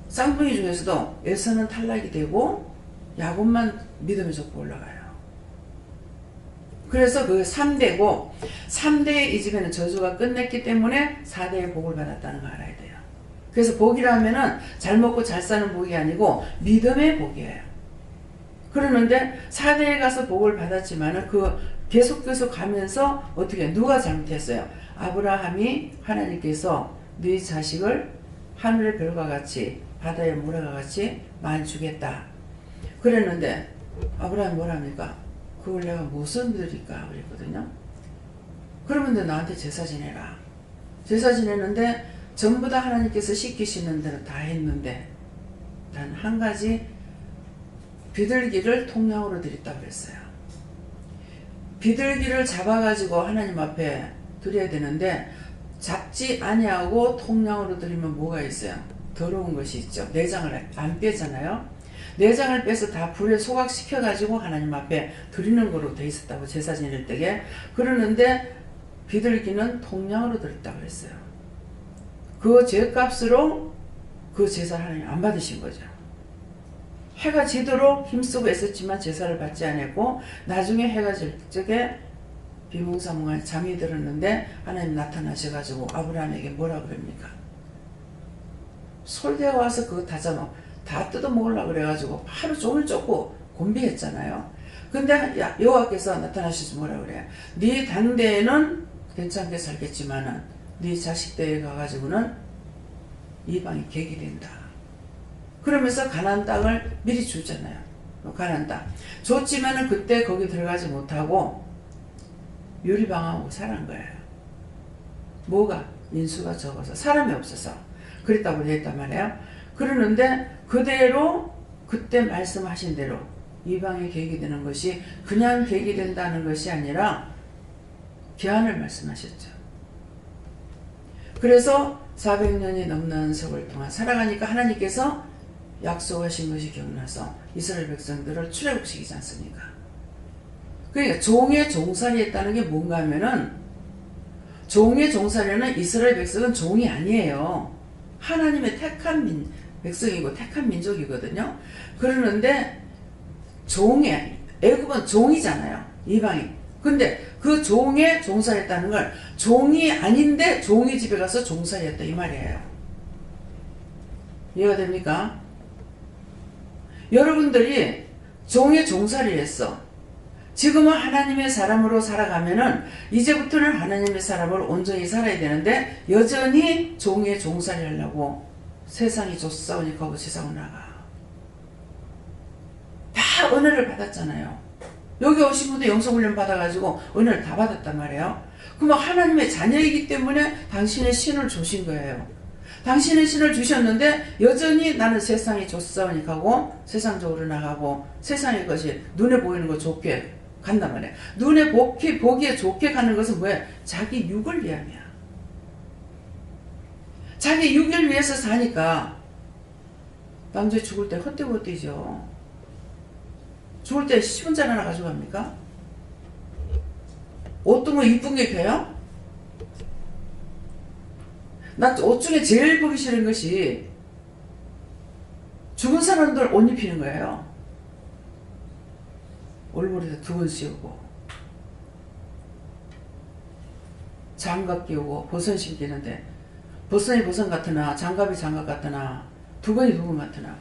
쌍둥이 중에서도 에서는 탈락이 되고 야곱만 믿음의 족보 올라가요. 그래서 그 3대고 3대의 이 집에는 저주가 끝냈기 때문에 4대의 복을 받았다는 거 알아야 돼요. 그래서 복이라면은 잘 먹고 잘 사는 복이 아니고 믿음의 복이에요. 그러는데 4대에 가서 복을 받았지만은 그 계속 가면서 어떻게 누가 잘못했어요? 아브라함이 하나님께서 네 자식을 하늘의 별과 같이 바다의 모래가 같이 많이 주겠다 그랬는데 아브라함이 뭐랍니까? 그걸 내가 무슨 드릴까 그랬거든요. 그러면 나한테 제사 지내라. 제사 지내는데 전부 다 하나님께서 시키시는 대로 다 했는데 단 한 가지 비둘기를 통량으로 드렸다고 그랬어요. 비둘기를 잡아가지고 하나님 앞에 드려야 되는데 잡지 아니하고 통량으로 드리면 뭐가 있어요? 더러운 것이 있죠. 내장을 안 빼잖아요. 내장을 빼서 다 불에 소각시켜가지고 하나님 앞에 드리는 거로 돼 있었다고 제사 지낼 때에. 그러는데 비둘기는 통량으로 드렸다고 했어요. 그 죄값으로 그 제사를 하나님 안 받으신 거죠. 해가 지도록 힘쓰고 애썼지만 제사를 받지 않았고 나중에 해가 질 적에 비몽사몽한 잠이 들었는데 하나님 나타나셔가지고 아브라함에게 뭐라 그럽니까? 솔대가 와서 그거 다 뜯어 먹으려고 그래가지고 하루 종일 쫓고 곤비했잖아요. 근데 여호와께서 나타나셔서 뭐라 그래요? 네 당대에는 괜찮게 살겠지만은 네 자식대에 가가지고는 이방이 객이 된다. 그러면서 가나안 땅을 미리 주잖아요. 가나안 땅 줬지만은 그때 거기 들어가지 못하고 유리방황하고 살은 거예요. 뭐가? 인수가 적어서 사람이 없어서 그랬다고 했단 말이에요. 그러는데 그대로 그때 말씀하신 대로 이방의 객이 되는 것이 그냥 객이 된다는 것이 아니라 기한을 말씀하셨죠. 그래서 400년이 넘는 세월 동안 살아가니까 하나님께서 약속하신 것이 기억나서 이스라엘 백성들을 출애굽시키지 않습니까? 그러니까 종의 종살이 했다는 게 뭔가 하면은 종의 종살이는 이스라엘 백성은 종이 아니에요. 하나님의 택한 백성이고 택한 민족이거든요. 그러는데 애굽은 종이잖아요. 이방인. 근데 그 종의 종살이했다는 걸 종이 아닌데 종의 집에 가서 종살이했다 이 말이에요. 이해가 됩니까? 여러분들이 종의 종살이를 했어. 지금은 하나님의 사람으로 살아가면은 이제부터는 하나님의 사람을 온전히 살아야 되는데 여전히 종의 종살이 하려고 세상이 줬사오니 거부 세상으로 나가. 다 은혜를 받았잖아요. 여기 오신 분도 영성훈련 받아가지고 은혜를 다 받았단 말이에요. 그럼 하나님의 자녀이기 때문에 당신의 신을 주신 거예요. 당신의 신을 주셨는데 여전히 나는 세상이 줬사오니 가고 세상적으로 나가고 세상의 것이 눈에 보이는 거 좋게 간단 말이야. 눈에 보기에 좋게 가는 것은 뭐야? 자기 육을 위함이야. 자기 육을 위해서 사니까 남자 죽을 때 헛되고 죽을 때 10원짜리 하나 가져갑니까? 어떤 거 이쁜 게 펴요? 나 옷 중에 제일 보기 싫은 것이 죽은 사람들 옷 입히는 거예요. 얼굴에다 두번 씌우고 장갑 끼우고 버선 신기는데 버선이 버선 같으나 장갑이 장갑 같으나 두건이 누구 같으나.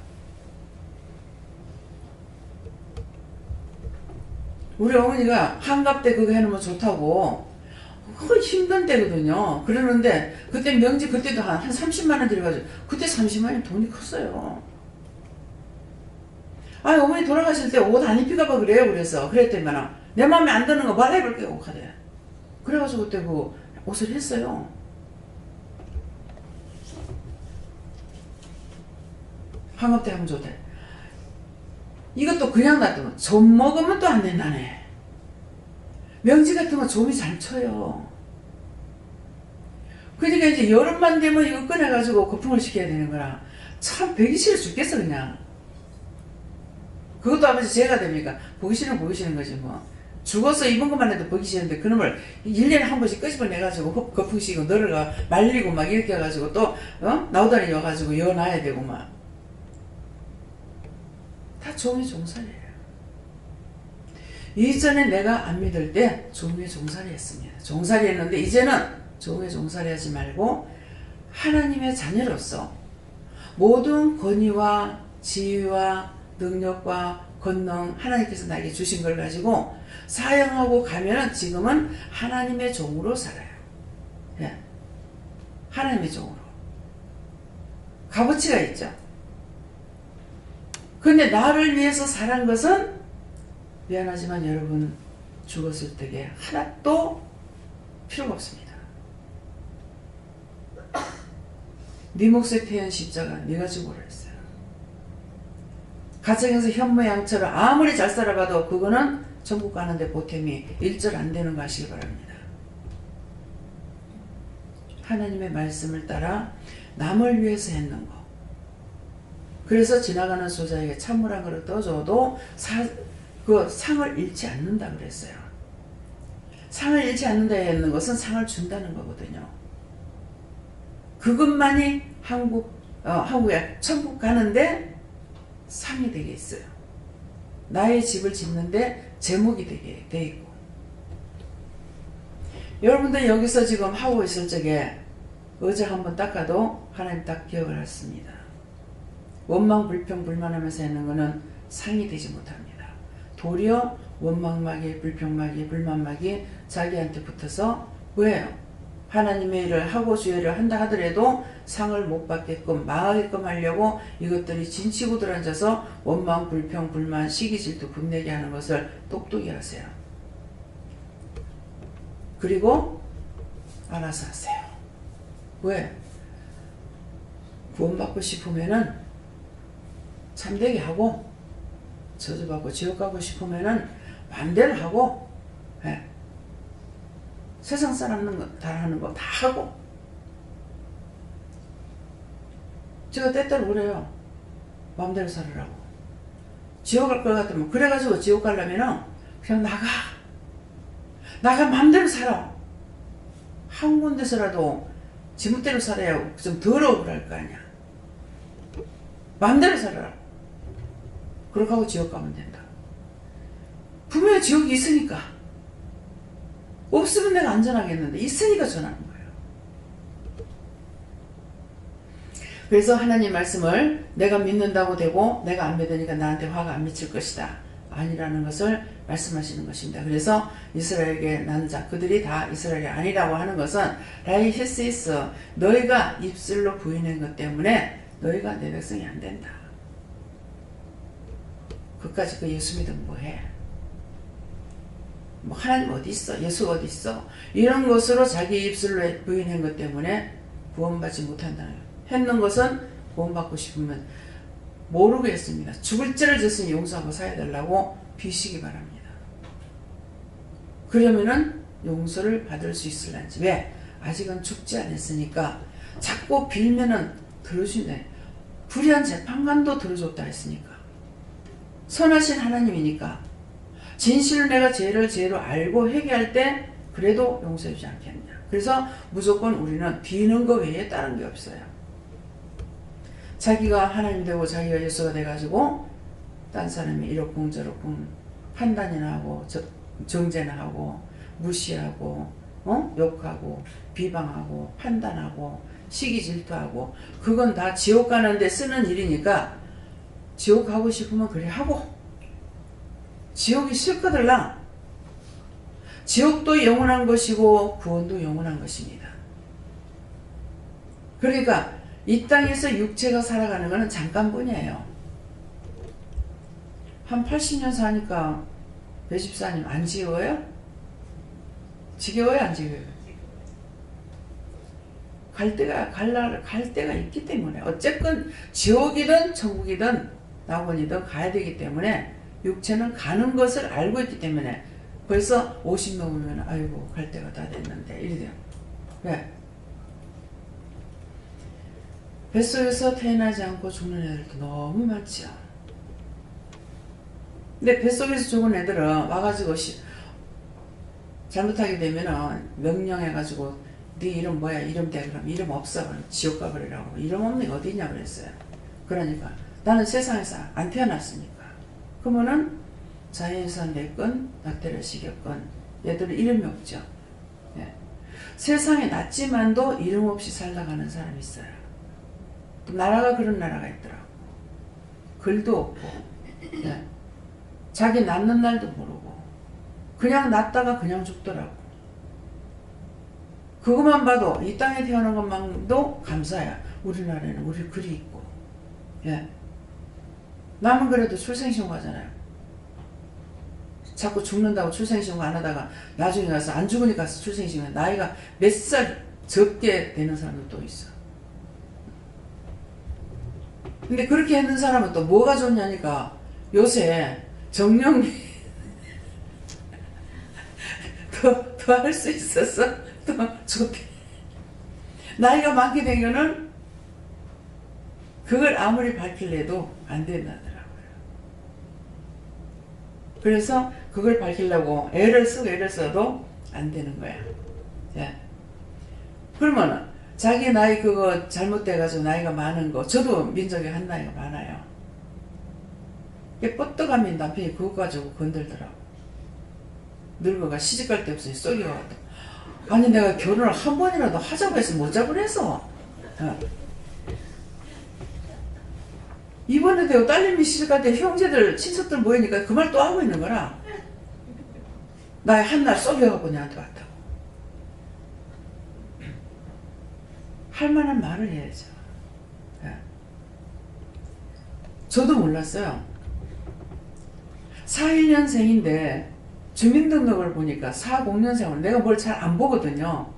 우리 어머니가 한갑 때 그거 해놓으면 좋다고 거의 힘든 때거든요. 그러는데 그때 명지 그때도 한 30만 원 들여가지고 그때 30만 원이 돈이 컸어요. 아니 어머니 돌아가실 때 옷 안 입히가 봐 그래요. 그랬더니만 내 마음에 안 드는 거 말해볼게 하대. 그래가지고 그때 그 옷을 했어요. 한갑 때 하면 좋대. 이것도 그냥 놔두면 좀 먹으면 또 안 된다네. 명지 같으면 좀이 잘 쳐요. 그러니까 이제 여름만 되면 이거 꺼내가지고 거품을 시켜야 되는 거라 참 보기 싫어 죽겠어 그냥. 그것도 아버지 죄가 됩니까? 보기 싫으면 보기 싫은 거지 뭐. 죽어서 입은 것만 해도 보기 싫은데 그놈을 1년에 한 번씩 끄집어내가지고 거품시키고 너를가 말리고 막 이렇게 해가지고 또 나오다니 여가지고 여놔야 되고 막. 다 종의 종살이에요. 이전에 내가 안 믿을 때 종의 종살이 했습니다. 종살이 했는데 이제는 종의 종살이 하지 말고 하나님의 자녀로서 모든 권위와 지위와 능력과 권능 하나님께서 나에게 주신 걸 가지고 사용하고 가면은 지금은 하나님의 종으로 살아요. 예. 하나님의 종으로. 값어치가 있죠. 근데 나를 위해서 살한 것은 미안하지만 여러분 죽었을 때에 하나도 필요가 없습니다. 네 몫에 태운 십자가 네가 죽으라 했어요. 가정에서 현모양처럼 아무리 잘 살아봐도 그거는 천국 가는데 보탬이 일절 안 되는 거 아시기 바랍니다. 하나님의 말씀을 따라 남을 위해서 했는 거. 그래서 지나가는 소자에게 찬물 한 그릇 떠줘도 그 상을 잃지 않는다 그랬어요. 상을 잃지 않는다 했는 것은 상을 준다는 거거든요. 그것만이 한국에 천국 가는데 상이 되게 있어요. 나의 집을 짓는데 제목이 되게 돼 있고. 여러분들 여기서 지금 하고 있을 적에 의자 한번 닦아도 하나님 딱 기억을 했습니다. 원망 불평 불만하면서 하는 것은 상이 되지 못합니다. 도리어 원망막이 불평막이 불만막이 자기한테 붙어서 왜요? 하나님의 일을 하고 주의 일을 한다 하더라도 상을 못 받게끔 망하게끔 하려고 이것들이 진치고들 앉아서 원망 불평 불만 시기 질투 분내게 하는 것을 똑똑히 하세요. 그리고 알아서 하세요. 왜? 구원받고 싶으면은 참되게 하고 저주받고 지옥 가고 싶으면은 반대로 하고 예. 세상 사람 다 하는 거 다 하고. 제가 때때로 그래요. 마음대로 살으라고. 지옥 갈 것 같으면 그래가지고 지옥 가려면은 그냥 나가 마음대로 살아. 한 군데서라도 지멋대로 살아야 좀 덜 억울할 거 아니야. 마음대로 살아라. 그렇게 하고 지옥 가면 된다. 분명히 지옥이 있으니까. 없으면 내가 안전하겠는데 있으니까 전하는 거예요. 그래서 하나님 말씀을 내가 믿는다고 되고 내가 안 믿으니까 나한테 화가 안 미칠 것이다. 아니라는 것을 말씀하시는 것입니다. 그래서 이스라엘에게 난 자, 그들이 다 이스라엘이 아니라고 하는 것은 라이 히스이스 너희가 입술로 부인한 것 때문에 너희가 내 백성이 안 된다. 그까짓 그 예수 믿으면 뭐해? 뭐 하나님 어디 있어? 예수 어디 있어? 이런 것으로 자기 입술로 부인한 것 때문에 구원받지 못한다는 거예요. 했는 것은 구원받고 싶으면 모르게 했습니다. 죽을 죄를 졌으니 용서하고 사야달라고 비시기 바랍니다. 그러면은 용서를 받을 수 있을런지. 왜? 아직은 죽지 않았으니까. 자꾸 빌면은 들어주네. 불의한 재판관도 들어줬다 했으니까. 선하신 하나님이니까. 진실로 내가 죄를 죄로 알고 회개할 때 그래도 용서해주지 않겠냐. 그래서 무조건 우리는 비는 거 외에 다른 게 없어요. 자기가 하나님 되고 자기가 예수가 돼가지고 딴 사람이 이렇쿵 저렇쿵 판단이나 하고 정죄나 하고 무시하고 욕하고 비방하고 판단하고 시기 질투하고 그건 다 지옥 가는데 쓰는 일이니까 지옥 가고 싶으면 그래 하고 지옥이 싫거들라. 지옥도 영원한 것이고 구원도 영원한 것입니다. 그러니까 이 땅에서 육체가 살아가는 것은 잠깐뿐이에요. 한 80년 사니까 배집사님 안 지겨워요? 지겨워요? 안 지겨워요? 갈 때가 있기 때문에 어쨌건 지옥이든 천국이든 낙원이든 가야 되기 때문에 육체는 가는 것을 알고 있기 때문에 벌써 50 넘으면 아이고 갈 때가 다 됐는데 이래요. 왜? 뱃속에서 태어나지 않고 죽는 애들도 너무 많지요. 근데 뱃속에서 죽은 애들은 와가지고 잘못하게 되면은 명령해가지고 네 이름 뭐야? 이름 대. 그럼 이름 없어. 그럼 지옥 가버리라고. 이름 없는 게 어디 있냐 그랬어요. 그러니까 나는 세상에서 안 태어났으니까. 그러면은 자연에서 내건 낙태를 시켰건 얘들은 이름이 없죠. 예. 세상에 났지만도 이름 없이 살다가는 사람이 있어요. 또 나라가 그런 나라가 있더라고. 글도 없고 예. 자기 낳는 날도 모르고 그냥 낳다가 그냥 죽더라고. 그것만 봐도 이 땅에 태어난 것만도 감사야. 우리나라에는 우리 글이 있고 예. 남은 그래도 출생신고 하잖아요. 자꾸 죽는다고 출생신고 안 하다가 나중에 가서 안 죽으니까 출생신고 나이가 몇 살 적게 되는 사람도 또 있어. 근데 그렇게 했는 사람은 또 뭐가 좋냐니까 요새 정령이 더 할 수 있어서 더 좋대. 나이가 많게 되면은 그걸 아무리 밝힐래도 안 된다더라고요. 그래서 그걸 밝히려고 애를 써도 안 되는 거야. 예. 그러면은 자기 나이 그거 잘못돼가지고 나이가 많은 거 저도 민족에 한 나이가 많아요. 뻗떡하면 남편이 그거 가지고 건들더라고. 늙어가 시집갈 데 없으니 쏘기가 아니 내가 결혼을 한 번이라도 하자고 해서 못 잡으려 해서 이번에도 딸님이 시집갈 때 형제들 친척들 모이니까 그 말 또 하고 있는 거라. 나 한날 쏘겨갖고 내한테 왔다고. 할 만한 말을 해야죠. 저도 몰랐어요. 41년생인데 주민등록을 보니까 40년생으로 내가 뭘 잘 안 보거든요.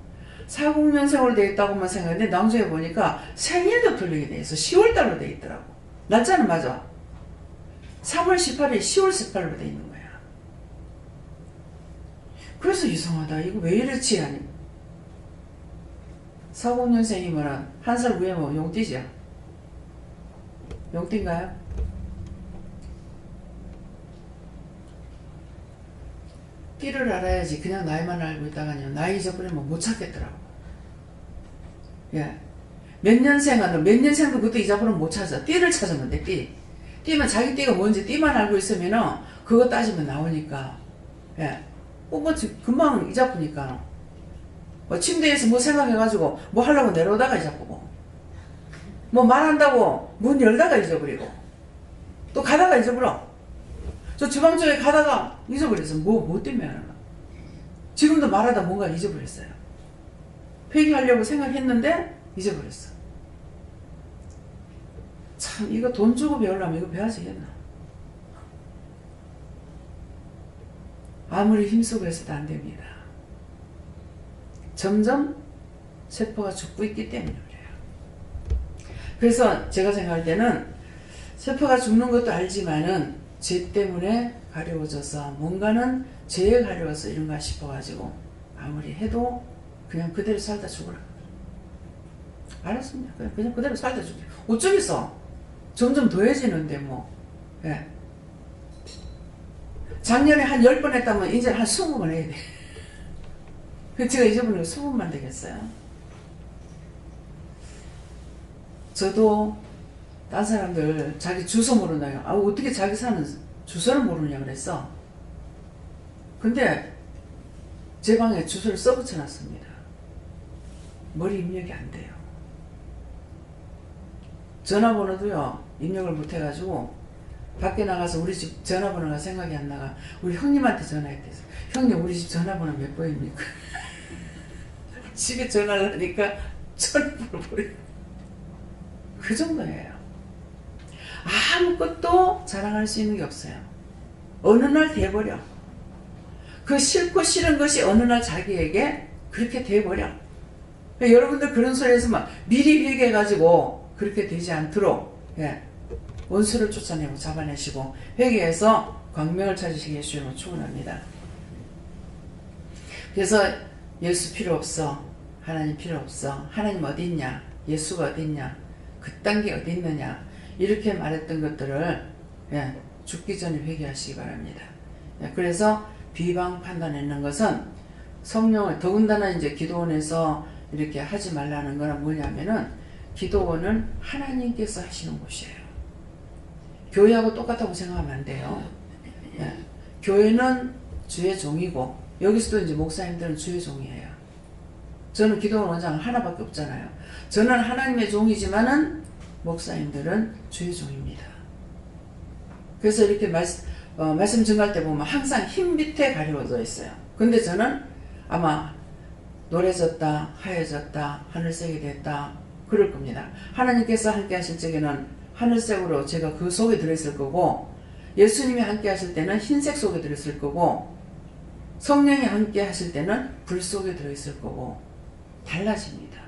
40년생으로 돼 있다고만 생각했는데 나중에 보니까 생일도 틀리게 돼 있어. 10월달로 돼 있더라고. 날짜는 맞아. 3월 18일 10월 18일로 돼 있는 거야. 그래서 이상하다. 이거 왜 이렇지? 아니 40년생이면 한 살 위에면 용띠죠? 용띠인가요? 띠를 알아야지. 그냥 나이만 알고 있다가요 나이 잊어버리면 못 찾겠더라고. 예. 몇 년생은 몇 년생도 그때 잊어버리면 못 찾아. 띠를 찾으면 돼. 띠면 자기 띠가 뭔지 띠만 알고 있으면은 그거 따지면 나오니까. 예. 뭐 금방 잊어버리니까. 뭐 침대에서 뭐 생각해가지고 뭐 하려고 내려오다가 잊어버리고 뭐 말한다고 문 열다가 잊어버리고 또 가다가 잊어버려. 저 주방 쪽에 가다가 잊어버렸어. 뭐 때문에 하나. 지금도 말하다 뭔가 잊어버렸어요. 회개하려고 생각했는데 잊어버렸어. 참 이거 돈 주고 배우려면 이거 배워야겠나. 아무리 힘쓰고 해서도 안 됩니다. 점점 세포가 죽고 있기 때문에 그래요. 그래서 제가 생각할 때는 세포가 죽는 것도 알지만은 죄 때문에 가려워져서 뭔가는 죄에 가려워서 이런가 싶어가지고 아무리 해도 그냥 그대로 살다 죽으라. 알았습니다. 그냥 그대로 살다 죽으라. 어쩌겠어. 점점 더해지는데 뭐. 예. 작년에 한 10번 했다면 이제 한 20번 해야 돼. 제가 잊어버린 거 20번만 되겠어요. 저도 딴 사람들 자기 주소 모르나요? 아 어떻게 자기 사는 주소를 모르냐 그랬어. 근데 제 방에 주소를 써붙여 놨습니다. 머리 입력이 안 돼요. 전화번호도요 입력을 못 해가지고 밖에 나가서 우리 집 전화번호가 생각이 안 나가. 우리 형님한테 전화했대서 형님 우리 집 전화번호 몇 번입니까? 집에 전화를 하니까 전화번호 버려. 그 정도예요. 아무것도 자랑할 수 있는 게 없어요. 어느 날 돼버려. 그 싫고 싫은 것이 어느 날 자기에게 그렇게 돼버려. 그러니까 여러분들 그런 소리에서 막 미리 회개해가지고 그렇게 되지 않도록 원수를 쫓아내고 잡아내시고 회개해서 광명을 찾으시기 예수님을 축원합니다. 그래서 예수 필요 없어. 하나님 필요 없어. 하나님 어디 있냐? 예수가 어디 있냐? 그딴 게 어디 있느냐? 이렇게 말했던 것들을 죽기 전에 회개하시기 바랍니다. 그래서 비방 판단하는 것은 성령을 더군다나 이제 기도원에서 이렇게 하지 말라는 거는 뭐냐면은 기도원은 하나님께서 하시는 곳이에요. 교회하고 똑같다고 생각하면 안 돼요. 교회는 주의 종이고 여기서도 이제 목사님들은 주의 종이에요. 저는 기도원 원장 하나밖에 없잖아요. 저는 하나님의 종이지만은 목사님들은 주의 종입니다. 그래서 이렇게 말씀 증거할 때 보면 항상 흰 빛에 가려져 있어요. 근데 저는 아마 노래졌다, 하얘졌다, 하늘색이 됐다 그럴 겁니다. 하나님께서 함께 하실 적에는 하늘색으로 제가 그 속에 들어있을 거고 예수님이 함께 하실 때는 흰색 속에 들어있을 거고 성령이 함께 하실 때는 불 속에 들어있을 거고 달라집니다.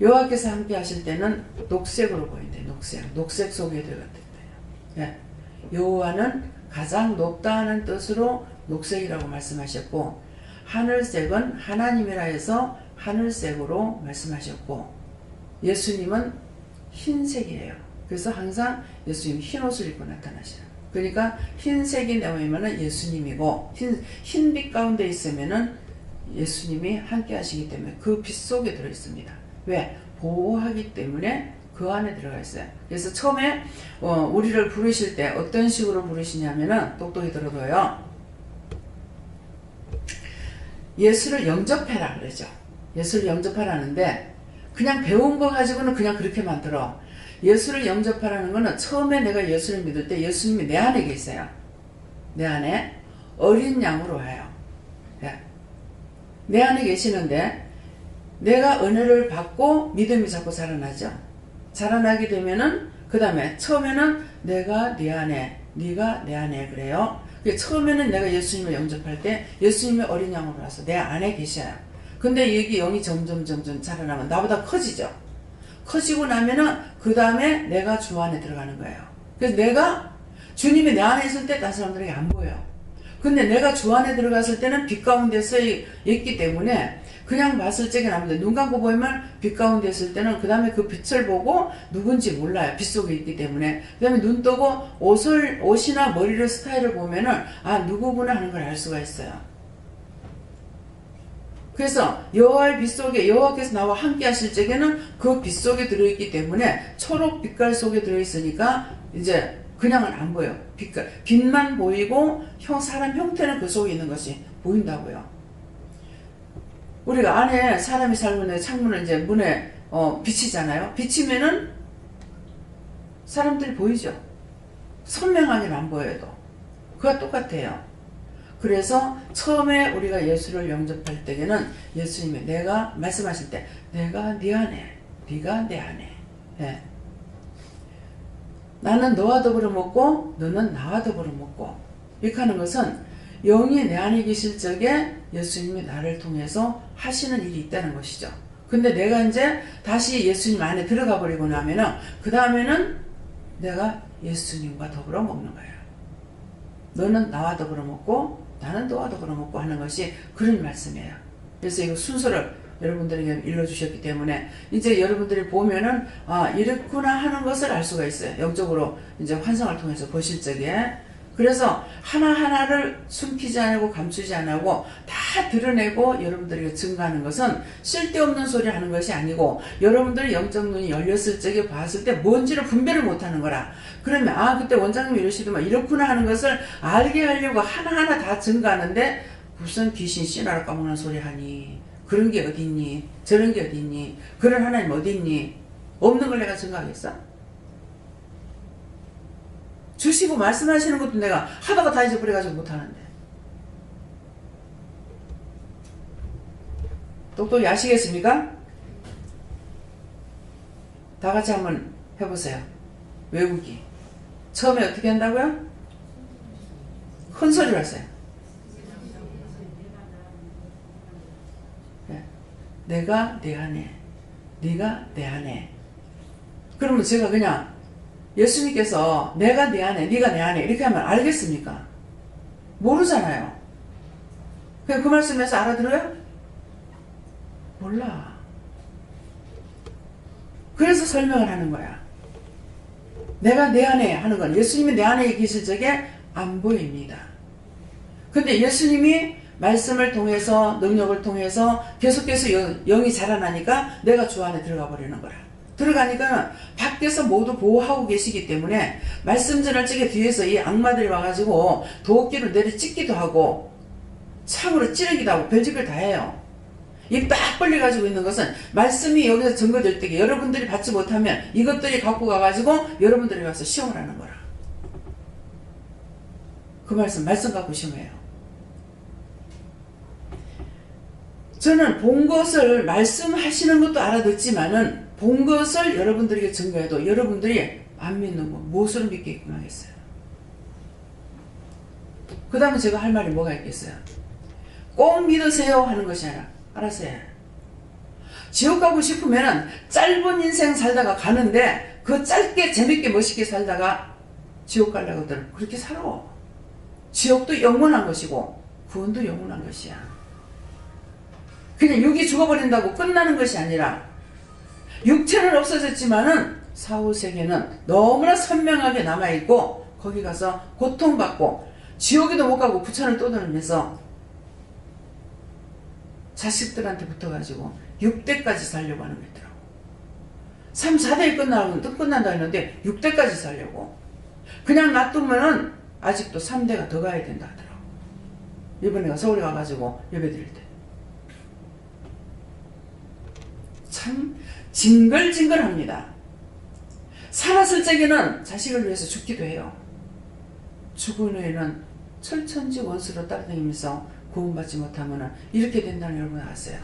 여호와께서 함께 하실 때는 녹색으로 보인대요. 녹색 속에 들어갔대요. 여호와는 가장 높다는 뜻으로 녹색이라고 말씀하셨고 하늘색은 하나님이라 해서 하늘색으로 말씀하셨고 예수님은 흰색이에요. 그래서 항상 예수님 흰 옷을 입고 나타나시라. 그러니까 흰색이 나오면은 예수님이고 흰빛 가운데 있으면은 예수님이 함께 하시기 때문에 그 빛 속에 들어 있습니다. 왜? 보호하기 때문에 그 안에 들어가 있어요. 그래서 처음에 우리를 부르실 때 어떤 식으로 부르시냐면은 똑똑히 들어둬요. 예수를 영접해라 그러죠. 예수를 영접하라는데 그냥 배운 거 가지고는 그냥 그렇게만 들어. 예수를 영접하라는 거는 처음에 내가 예수를 믿을 때 예수님이 내 안에 계세요. 내 안에 어린 양으로 와요. 내 안에 계시는데 내가 은혜를 받고 믿음이 자꾸 자라나죠. 자라나게 되면은 그 다음에 처음에는 내가 네 안에 네가 내 안에 그래요. 처음에는 내가 예수님을 영접할 때 예수님이 어린 양으로 와서 내 안에 계셔요. 근데 여기 영이 점점 자라나면 나보다 커지죠. 커지고 나면은 그 다음에 내가 주 안에 들어가는 거예요. 그래서 내가 주님이 내 안에 있을 때 다른 사람들에게 안 보여요. 근데 내가 주 안에 들어갔을 때는 빛 가운데 서 있기 때문에 그냥 봤을 적에 나는데 눈 감고 보면 빛 가운데 있을 때는 그 다음에 그 빛을 보고 누군지 몰라요. 빛 속에 있기 때문에. 그 다음에 눈 뜨고 옷이나 머리를 스타일을 보면은 아 누구구나 하는 걸 알 수가 있어요. 그래서 여호와의 빛 속에 여호와께서 나와 함께 하실 적에는 그 빛 속에 들어있기 때문에 초록 빛깔 속에 들어있으니까 이제 그냥은 안 보여. 빛만 보이고 사람 형태는 그 속에 있는 것이 보인다고요. 우리가 안에 사람이 살고 있는 창문을 이제 문에 비치잖아요. 비치면은 사람들이 보이죠. 선명하게는 안 보여도. 그와 똑같아요. 그래서 처음에 우리가 예수를 영접할 때에는 예수님이 내가 말씀하실 때 내가 네 안에 네가 내 안에 나는 너와 더불어 먹고 너는 나와 더불어 먹고 이렇게 하는 것은 영이 내 안에 계실 적에 예수님이 나를 통해서 하시는 일이 있다는 것이죠. 근데 내가 이제 다시 예수님 안에 들어가 버리고 나면은 그 다음에는 내가 예수님과 더불어 먹는 거예요. 너는 나와 더불어 먹고 나는 너와 더불어 먹고 하는 것이 그런 말씀이에요. 그래서 이거 순서를 여러분들에게 일러주셨기 때문에 이제 여러분들이 보면은 아 이렇구나 하는 것을 알 수가 있어요. 영적으로 이제 환상을 통해서 보실 적에. 그래서 하나하나를 숨기지 않고 감추지 않고 다 드러내고 여러분들에게 증거하는 것은 쓸데없는 소리 하는 것이 아니고 여러분들의 영적 눈이 열렸을 적에 봤을 때 뭔지를 분별을 못하는 거라. 그러면 아 그때 원장님이 이러시더만 이렇구나 하는 것을 알게 하려고 하나하나 다 증거하는데 무슨 귀신 씨나라 까먹는 소리 하니 그런 게 어디 있니 저런 게 어디 있니 그런 하나님 어디 있니 없는 걸 내가 증거하겠어? 주시고 말씀하시는 것도 내가 하다가 다 잊어버려가지고 못하는데. 똑똑히 아시겠습니까? 다 같이 한번 해보세요. 외우기. 처음에 어떻게 한다고요? 큰 소리로 하세요. 네. 내가 내 안에, 네가 내 안에. 그러면 제가 그냥 예수님께서 내가 내 안에, 네가 내 안에 이렇게 하면 알겠습니까? 모르잖아요. 그냥 그 말씀에서 알아들어요? 몰라. 그래서 설명을 하는 거야. 내가 내 안에 하는 건 예수님이 내 안에 계실 적에 안 보입니다. 근데 예수님이 말씀을 통해서 능력을 통해서 계속해서 영이 자라나니까 내가 주 안에 들어가 버리는 거라. 들어가니까 밖에서 모두 보호하고 계시기 때문에 말씀 전할 적에 뒤에서 이 악마들이 와가지고 도끼로 내려 찍기도 하고 창으로 찌르기도 하고 별짓을 다 해요. 입 딱 벌려가지고 있는 것은 말씀이 여기서 증거될 때 여러분들이 받지 못하면 이것들이 갖고 가가지고 여러분들이 와서 시험을 하는 거라. 그 말씀 갖고 시험해요. 저는 본 것을 말씀하시는 것도 알아듣지만은 본 것을 여러분들에게 증거해도 여러분들이 안 믿는 거 무엇으로 믿게끔 하겠어요? 그 다음에 제가 할 말이 뭐가 있겠어요? 꼭 믿으세요 하는 것이 아니라 알았어요. 지옥 가고 싶으면 짧은 인생 살다가 가는데 그 짧게 재밌게 멋있게 살다가 지옥 가려고들 그렇게 살아. 지옥도 영원한 것이고 구원도 영원한 것이야. 그냥 육이 죽어버린다고 끝나는 것이 아니라 육체는 없어졌지만은 사후세계는 너무나 선명하게 남아있고 거기 가서 고통받고 지옥에도 못 가고 부천을 떠돌면서 자식들한테 붙어가지고 6대까지 살려고 하는 거 있더라고. 3, 4대에 끝난다 했는데 6대까지 살려고. 그냥 놔두면은 아직도 3대가 더 가야 된다 하더라고. 이번에 내가 서울에 가가지고 예배 드릴 때. 참 징글징글합니다. 살았을 적에는 자식을 위해서 죽기도 해요. 죽은 후에는 철천지 원수로 따라다니면서 구원받지 못하면 이렇게 된다는 여러분 아세요?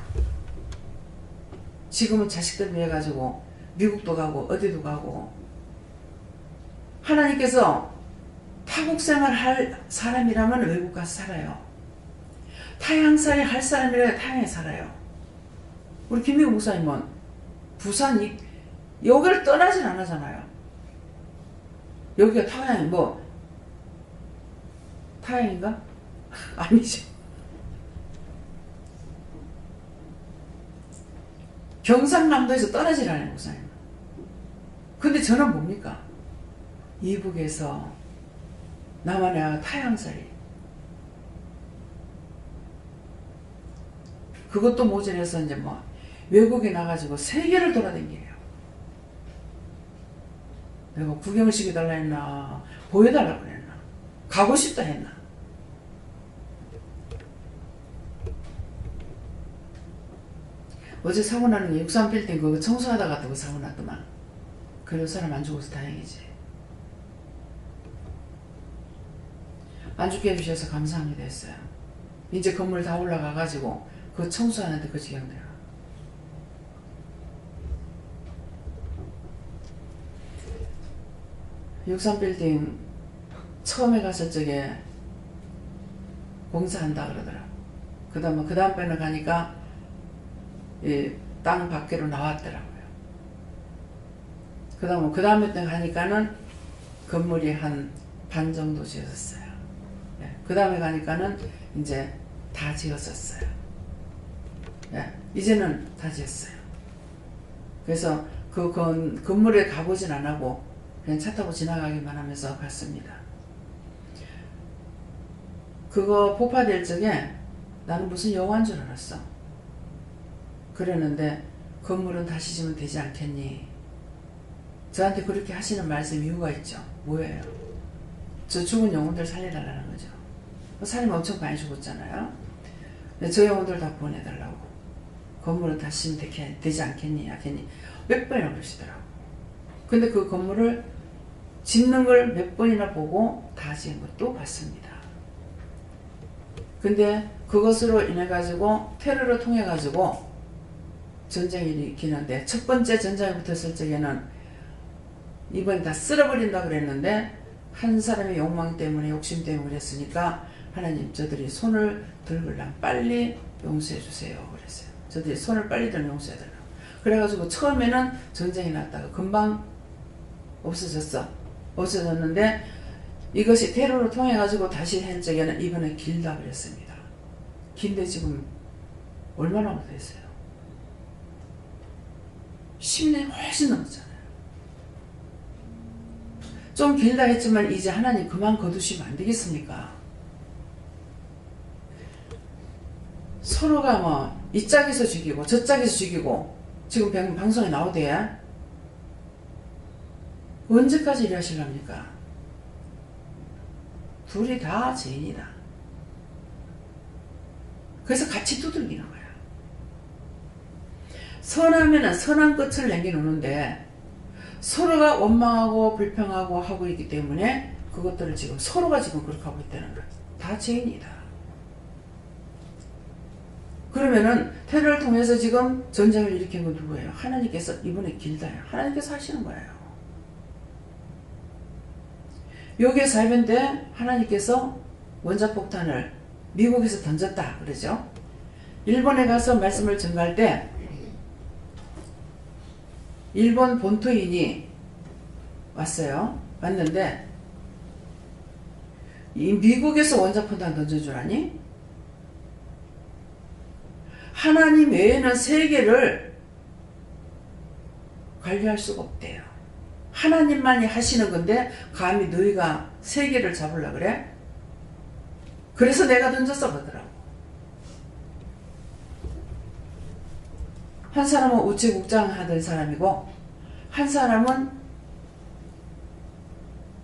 지금은 자식들 위해 가지고 미국도 가고 어디도 가고 하나님께서 타국생활 할 사람이라면 외국 가서 살아요. 타향살이 할 사람이라면 타향에 살아요. 우리 김미국 목사님은 부산 여기를 떠나진 않았잖아요. 여기가 타향이 타향인가? 아니죠. 경상남도에서 떠나질 않아요, 목사님. 근데 저는 뭡니까? 이북에서 남한의 타향살이. 그것도 모자라서 이제 외국에 나가지고 세계를 돌아다니게요. 내가 구경을 시켜달라 했나, 보여달라고 했나, 가고 싶다 했나. 어제 사고 나는 게 63빌딩 그거 청소하다가 또 사고 났더만. 그래도 사람 안 죽어서 다행이지. 안 죽게 해주셔서 감사합니다 했어요. 이제 건물 다 올라가가지고 그거 청소하는데 그 지경돼요. (63빌딩) 처음에 갔을 적에 공사한다 그러더라. 그 다음번에 가니까 땅 밖으로 나왔더라고요. 그 다음에 때 가니까는 건물이 한 반 정도 지었었어요. 네. 그 다음에 가니까는 이제 다 지었었어요. 네. 이제는 다 지었어요. 그래서 그 건물에 가보진 안 하고 그냥 차 타고 지나가기만 하면서 갔습니다. 그거 폭파될 적에 나는 무슨 영화인 줄 알았어. 그랬는데 건물은 다시 지면 되지 않겠니? 저한테 그렇게 하시는 말씀 이유가 있죠. 뭐예요? 저 죽은 영혼들 살려달라는 거죠. 사람이 엄청 많이 죽었잖아요. 저 영혼들 다 보내달라고. 건물은 다시 지면 되지 않겠니? 몇 번이나 그러시더라고. 근데 그 건물을 짓는 걸 몇 번이나 보고 다 지은 것도 봤습니다. 근데 그것으로 인해 가지고 테러를 통해 가지고 전쟁이 일으키는데, 첫 번째 전쟁이 붙었을 적에는 이번에 다 쓸어버린다 그랬는데 한 사람의 욕망 때문에, 욕심 때문에 그랬으니까 하나님, 저들이 손을 들걸랑 빨리 용서해 주세요 그랬어요. 저들이 손을 빨리 들면 용서해 달라고. 그래가지고 처음에는 전쟁이 났다가 금방 없어졌는데 이것이 테러를 통해 가지고 다시 한 적에는 이번에 길다 그랬습니다. 긴데 지금 얼마나 오래됐어요? 10년이 훨씬 넘었잖아요. 좀 길다 했지만 이제 하나님 그만 거두시면 안 되겠습니까? 서로가 뭐 이 짝에서 죽이고 저 짝에서 죽이고 지금 방송에 나오대요. 언제까지 이래 하실랍니까? 둘이 다 죄인이다. 그래서 같이 두들기는 거야. 선하면은 선한 끝을 남겨놓는데 서로가 원망하고 불평하고 하고 있기 때문에 그것들을 지금 서로가 지금 그렇게 하고 있다는 거야. 다 죄인이다. 그러면은 테러를 통해서 지금 전쟁을 일으킨 건 누구예요? 하나님께서 이번에 길다요. 하나님께서 하시는 거예요. 여기에 살면 때 하나님께서 원자폭탄을 미국에서 던졌다 그러죠. 일본에 가서 말씀을 전가할 때 일본 본토인이 왔어요. 왔는데 이 미국에서 원자폭탄 던진 줄 아니? 하나님 외에는 세계를 관리할 수가 없대요. 하나님만이 하시는 건데 감히 너희가 세계를 잡으려고 그래? 그래서 내가 던졌어 그러더라고. 한 사람은 우체국장 하던 사람이고 한 사람은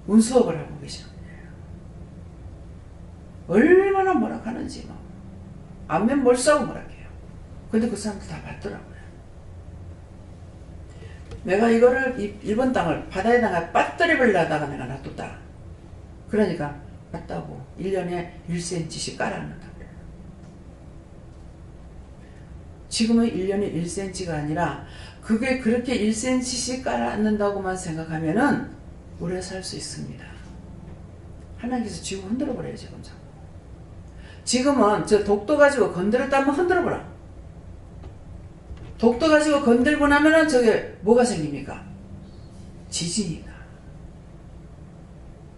운수업을 하고 계시는 거예요. 얼마나 뭐락하는지 뭐. 안면 몰싸고 뭐락해요. 근데 그 사람들 다 받더라고요. 내가 이거를 일본 땅을 바다에다가 빠뜨려 버리려다가 내가 놔뒀다. 그러니까 맞다고 1년에 1cm씩 깔아놓는다 그래요. 지금은 1년에 1cm가 아니라 그게 그렇게 1cm씩 깔아놓는다고만 생각하면은 오래 살 수 있습니다. 하나님께서 지구 흔들어 버려요. 지금은 저 독도 가지고 건드렸다면 흔들어 버려. 독도 가지고 건들고 나면은 저게 뭐가 생깁니까? 지진이다.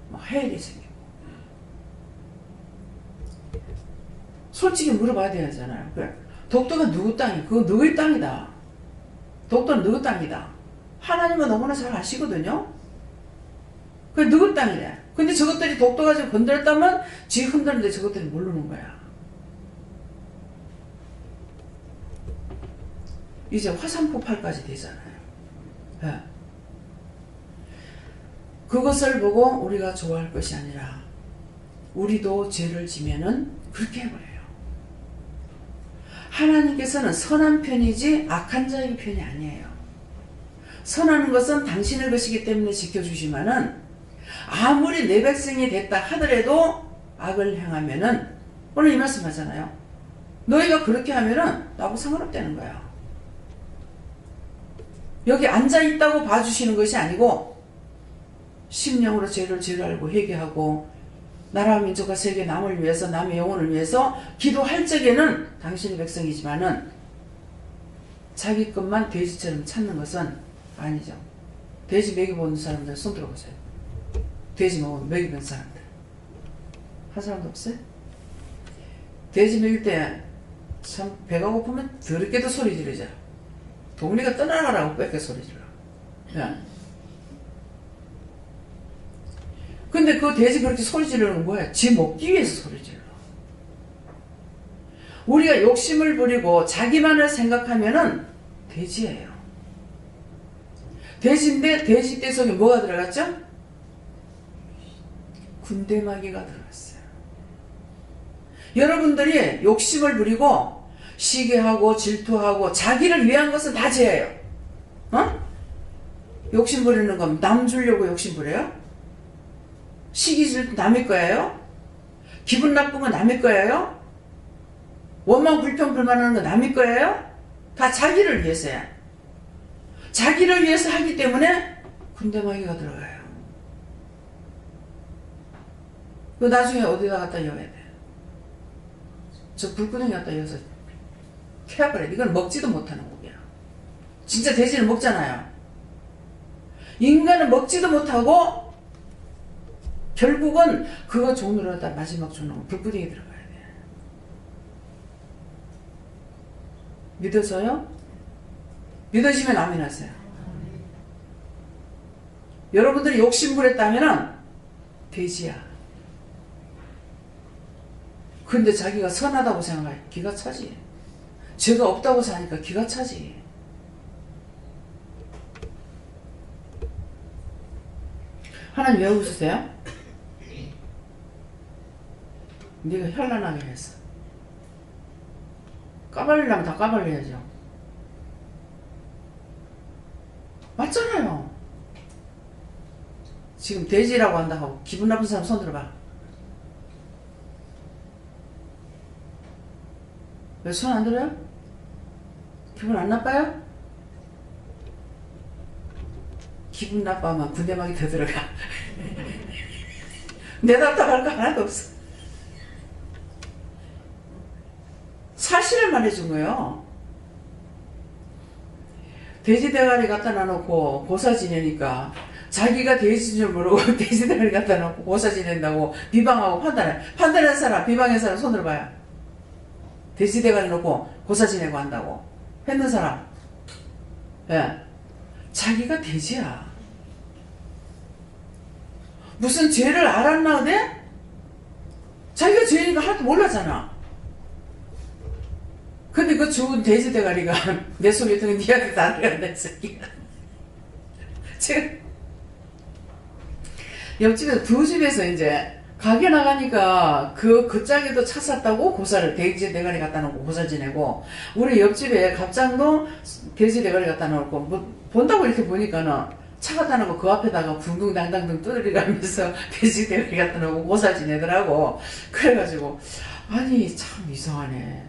뭐 해일이 생기고. 솔직히 물어봐야 되잖아요. 그래. 독도가 누구 땅이야? 그거 누구의 땅이다. 독도는 누구 땅이다. 하나님은 너무나 잘 아시거든요. 그게 누구 땅이래. 근데 저것들이 독도 가지고 건드렸다면 지 흔들는데 저것들이 모르는 거야. 이제 화산 폭발까지 되잖아요. 네. 그것을 보고 우리가 좋아할 것이 아니라 우리도 죄를 지면은 그렇게 해버려요. 하나님께서는 선한 편이지 악한 자의 편이 아니에요. 선하는 것은 당신의 것이기 때문에 지켜주시면은 아무리 내 백성이 됐다 하더라도 악을 행하면은 오늘 이 말씀 하잖아요. 너희가 그렇게 하면은 나하고 상관없다는 거야. 여기 앉아있다고 봐주시는 것이 아니고 심령으로 죄를 알고 회개하고 나라와 민족과 세계 남을 위해서 남의 영혼을 위해서 기도할 적에는 당신의 백성이지만은 자기 것만 돼지처럼 찾는 것은 아니죠. 돼지 먹여보는 사람들 손 들어보세요. 돼지 먹여본 사람들 한 사람도 없어요? 돼지 먹일 때 참 배가 고프면 더럽게도 소리 지르죠. 동리가 떠나가라고 뺏겨 소리 질러. 야. 근데 그 돼지 그렇게 소리 지르는 건 뭐야? 지 먹기 위해서 소리 질러. 우리가 욕심을 부리고 자기만을 생각하면은 돼지예요. 돼지인데 돼지 떼 속에 뭐가 들어갔죠? 군대마귀가 들어갔어요. 여러분들이 욕심을 부리고 시기하고 질투하고 자기를 위한 것은 다 죄예요. 어? 욕심 부리는 건 남 주려고 욕심 부려요? 시기 질 남의 거예요? 기분 나쁜 건 남의 거예요? 원망 불평 불만하는 건 남의 거예요? 다 자기를 위해서야. 자기를 위해서 하기 때문에 군대마귀가 들어가요. 그 나중에 어디다 갖다 여야 돼? 저 불구덩이 갖다 여서 캐버려. 이건 먹지도 못하는 고기야. 진짜 돼지는 먹잖아요. 인간은 먹지도 못하고 결국은 그거 종로로 다 마지막 종로 불구덩이 들어가야 돼. 믿어서요? 믿어지면 아멘 하세요. 여러분들이 욕심부렸다면은 돼지야. 근데 자기가 선하다고 생각해. 기가 차지. 죄가 없다고 사니까 기가 차지. 하나님 왜 웃으세요? 네가 현란하게 했어. 까발리려면 다 까발려야죠. 맞잖아요. 지금 돼지라고 한다고 기분 나쁜 사람 손 들어봐. 왜 손 안 들어요? 기분 안 나빠요? 기분 나빠하면 군대막이 더 들어가. 내답답할 거 하나도 없어. 사실을 말해준 거예요. 돼지 대가리 갖다 놔놓고 고사 지내니까 자기가 돼지인 줄 모르고 돼지 대가리 갖다 놓고 고사 지낸다고 비방하고 판단해. 판단한 사람, 비방한 사람 손을 봐요. 돼지 대가리 놓고 고사 지내고 한다고 했는 사람. 예. 자기가 돼지야. 무슨 죄를 알았나 어데? 자기가 죄니까 하나도 몰랐잖아. 근데 그 죽은 돼지 대가리가 내 속에 있던 게 니한테 다 들어간다 이 새끼야. 지금 옆집에서 두 집에서 이제 가게 나가니까 그 짝에도 차 샀다고 고사를 돼지 대가리 갖다 놓고 고사 지내고, 우리 옆집에 갑장도 돼지 대가리 갖다 놓고 뭐 본다고 이렇게 보니까는 차 갖다 놓고 그 앞에다가 붕둥당당둥 두드리가면서 돼지 대가리 갖다 놓고 고사 지내더라고. 그래가지고 아니 참 이상하네.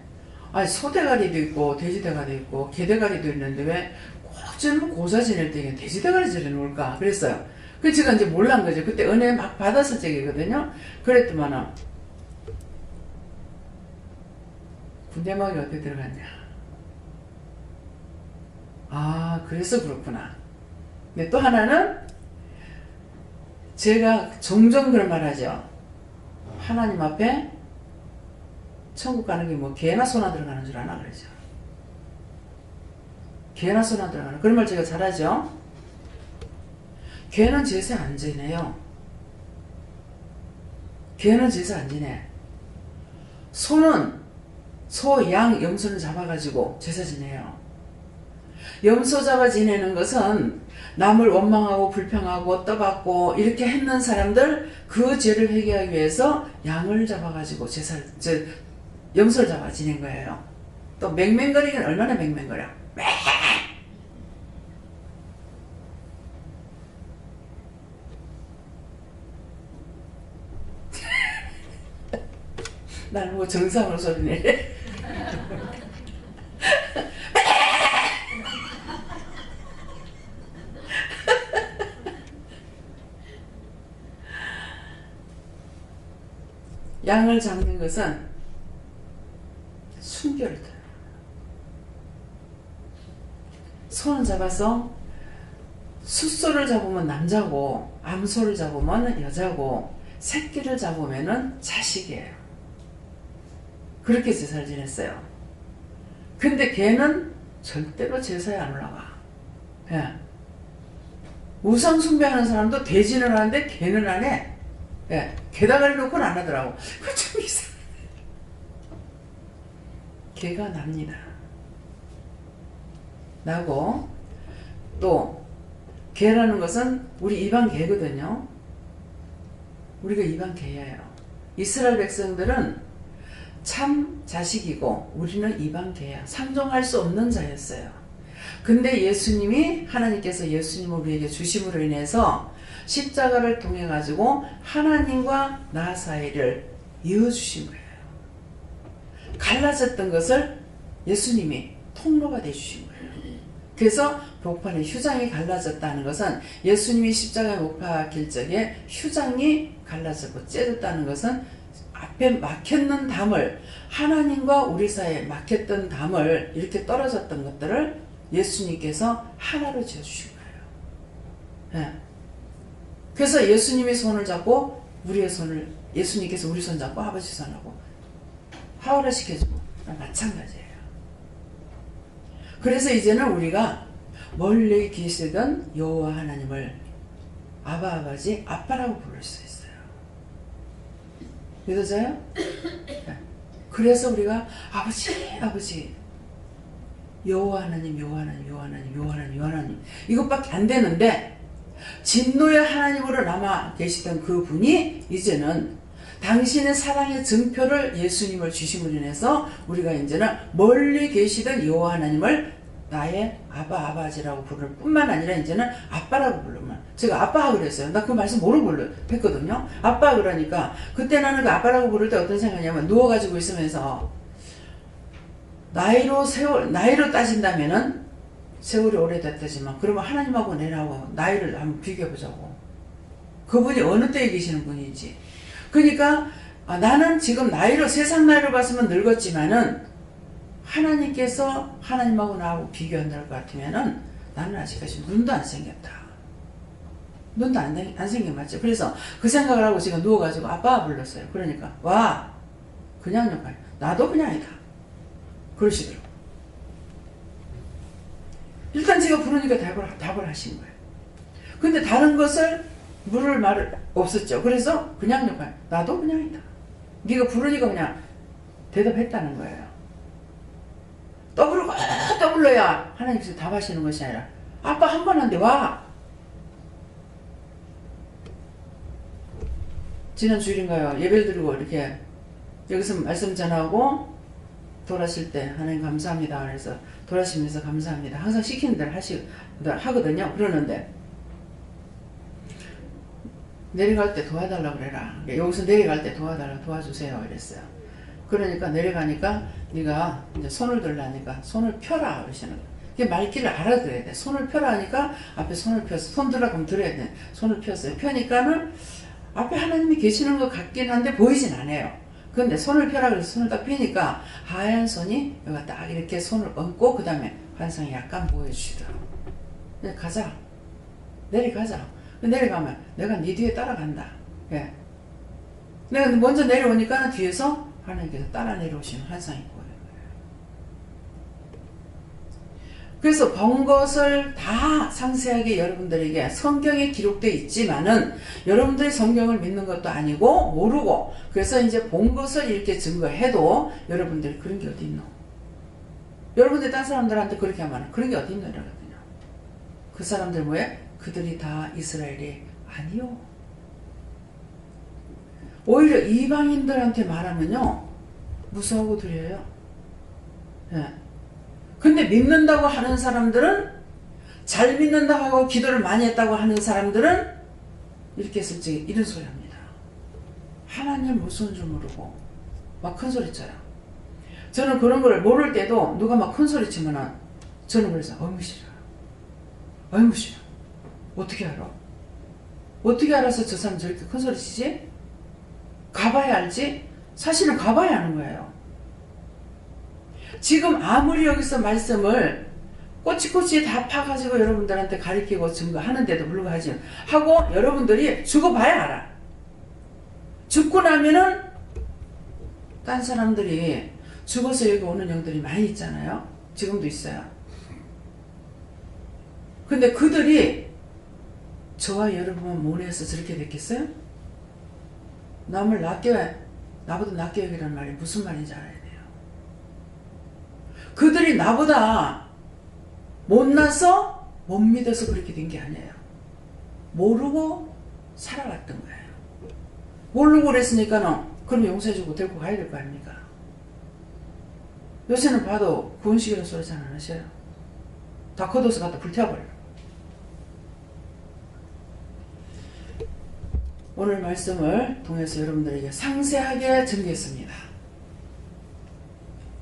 아니 소대가리도 있고 돼지대가리도 있고 개대가리도 있는데 왜 꼭 저는 고사 지낼 때 돼지 대가리 저래 놓을까 그랬어요. 그 제가 이제 몰란 거죠. 그때 은혜 막 받았을 적이거든요. 그랬더만은 군대막이 어떻게 들어갔냐. 아 그래서 그렇구나. 근데 또 하나는 제가 종종 그런 말 하죠. 하나님 앞에 천국 가는 게 뭐 개나 소나 들어가는 줄 아나 그러죠. 개나 소나 들어가는 그런 말 제가 잘하죠. 개는 제사 안 지내요. 개는 제사 안 지내. 소는 소, 양, 염소는 잡아가지고 제사 지내요. 염소 잡아 지내는 것은 남을 원망하고 불평하고 떠받고 이렇게 했는 사람들 그 죄를 회개하기 위해서 양을 잡아가지고 염소를 잡아 지낸 거예요. 또 맹맹거리긴 얼마나 맹맹거려. 나는 뭐 정상으로 소리 내래. 양을 잡는 것은 순결을 들어요. 소는 잡아서 숫소를 잡으면 남자고 암소를 잡으면 여자고 새끼를 잡으면 자식이에요. 그렇게 제사를 지냈어요. 근데 개는 절대로 제사에 안 올라가. 예. 우상 숭배하는 사람도 돼지는 하는데 개는 안 해. 예. 개다가리 놓고는 안 하더라고. 그거 좀 이상해. 개가 납니다. 나고 또 개라는 것은 우리 이방 개거든요. 우리가 이방 개예요. 이스라엘 백성들은 참 자식이고 우리는 이방 개야. 상종할 수 없는 자였어요. 근데 예수님이 하나님께서 예수님을 우리에게 주심으로 인해서 십자가를 통해 가지고 하나님과 나 사이를 이어주신 거예요. 갈라졌던 것을 예수님이 통로가 되주신 거예요. 그래서 복판에 휴장이 갈라졌다는 것은 예수님이 십자가에 못 박힐 적에 휴장이 갈라졌고 째졌다는 것은 앞에 막혔는 담을, 하나님과 우리 사이에 막혔던 담을, 이렇게 떨어졌던 것들을 예수님께서 하나로 지어주신 거예요. 네. 그래서 예수님이 손을 잡고 우리의 손을, 예수님께서 우리 손 잡고 아버지 손하고 화해를 시켜주고 마찬가지예요. 그래서 이제는 우리가 멀리 계시던 여호와 하나님을 아바, 아버지, 아빠라고 부를 수 있어요. 믿어져요? 그래서 우리가 아버지, 아버지, 여호와 하나님, 여호와 하나님, 여호와 하나님, 여호와 하나님, 여호와 하나님, 이것밖에 안 되는데, 진노의 하나님으로 남아 계시던 그 분이 이제는 당신의 사랑의 증표를 예수님을 주심으로 인해서 우리가 이제는 멀리 계시던 여호와 하나님을 나의 아바, 아바지라고 부를 뿐만 아니라 이제는 아빠라고 부르면, 제가 아빠 그랬어요. 나 그 말씀 모르고 했거든요. 아빠 그러니까 그때 나는 그 아빠라고 부를 때 어떤 생각이냐면, 누워가지고 있으면서 나이로 따진다면은 세월이 오래됐다지만, 그러면 하나님하고 내하고 나이를 한번 비교해보자고. 그분이 어느 때에 계시는 분인지. 그러니까 나는 지금 나이로, 세상 나이로 봤으면 늙었지만은 하나님께서 하나님하고 나하고 비교한다는 것 같으면은 나는 아직까지 눈도 안 생겼다. 눈도 안 생긴 맞죠? 그래서 그 생각을 하고 제가 누워가지고 아빠 불렀어요. 그러니까 와, 그냥 역할, 나도 그냥이다. 그러시더라고. 일단 제가 부르니까 답을 하신 거예요. 근데 다른 것을 물을 말을 없었죠. 그래서 그냥 역할, 나도 그냥이다. 네가 부르니까 그냥 대답했다는 거예요. 떠불러야 하나님께서 답하시는 것이 아니라, 아빠 한 번 한데 와. 지난 주일인가요? 예배를 드리고 이렇게 여기서 말씀 전하고 돌아실 때 하나님 감사합니다. 그래서 돌아시면서 감사합니다. 항상 시키는 대로 하거든요. 그러는데 내려갈 때 도와달라고 그래라. 여기서 내려갈 때 도와주세요. 이랬어요. 그러니까 내려가니까 네가 이제 손을 들라니까 손을 펴라 그러시는 거예요. 이게 말귀를 알아들어야 돼. 손을 펴라 하니까 앞에 손을 펴서, 손 들라 그럼 들어야 돼. 손을 폈어요. 펴니까는 앞에 하나님이 계시는 것 같긴 한데 보이진 않아요. 근데 손을 펴라 그래서 손을 딱 펴니까 하얀 손이 여기가 딱 이렇게 손을 얹고 그 다음에 환상이 약간 보여주시더라고. 이제 가자. 내려가자. 내려가면 내가 네 뒤에 따라간다. 예. 내가 먼저 내려오니까 뒤에서 하나님께서 따라 내려오시는 환상이 보여요. 그래서 본 것을 다 상세하게 여러분들에게 성경에 기록되어 있지만은 여러분들이 성경을 믿는 것도 아니고 모르고, 그래서 이제 본 것을 이렇게 증거해도 여러분들이 그런 게 어디 있노? 여러분들이 딴 사람들한테 그렇게 하면 그런 게 어디 있노? 이러거든요. 그 사람들 뭐예요? 그들이 다 이스라엘이 아니요. 오히려 이방인들한테 말하면요 무서워하고 두려워요. 예. 근데 믿는다고 하는 사람들은, 잘 믿는다고 하고 기도를 많이 했다고 하는 사람들은 이렇게 했을 때 이런 소리 합니다. 하나님 무서운 줄 모르고 막 큰 소리 쳐요. 저는 그런 걸 모를 때도 누가 막 큰 소리 치면은 저는 그래서 어이구 싫어. 어떻게 알아? 어떻게 알아서 저 사람 저렇게 큰 소리 치지? 가봐야 알지? 사실은 가봐야 아는 거예요. 지금 아무리 여기서 말씀을 꼬치꼬치 다 파가지고 여러분들한테 가르치고 증거하는데도 불구하고 하고 여러분들이 죽어봐야 알아. 죽고 나면은 딴 사람들이 죽어서 여기 오는 영들이 많이 있잖아요. 지금도 있어요. 근데 그들이 저와 여러분만 모내서 저렇게 됐겠어요? 나보다 낫게 여기라는 말이 무슨 말인지 알아야 돼요. 그들이 나보다 못나서 못 믿어서 그렇게 된 게 아니에요. 모르고 살아왔던 거예요. 모르고 그랬으니까는 그럼 용서해주고 데리고 가야 될 거 아닙니까? 요새는 봐도 구원시키는 소리 잘 안 하셔요. 다 걷어서 갖다 불태워버려. 오늘 말씀을 통해서 여러분들에게 상세하게 전개했습니다.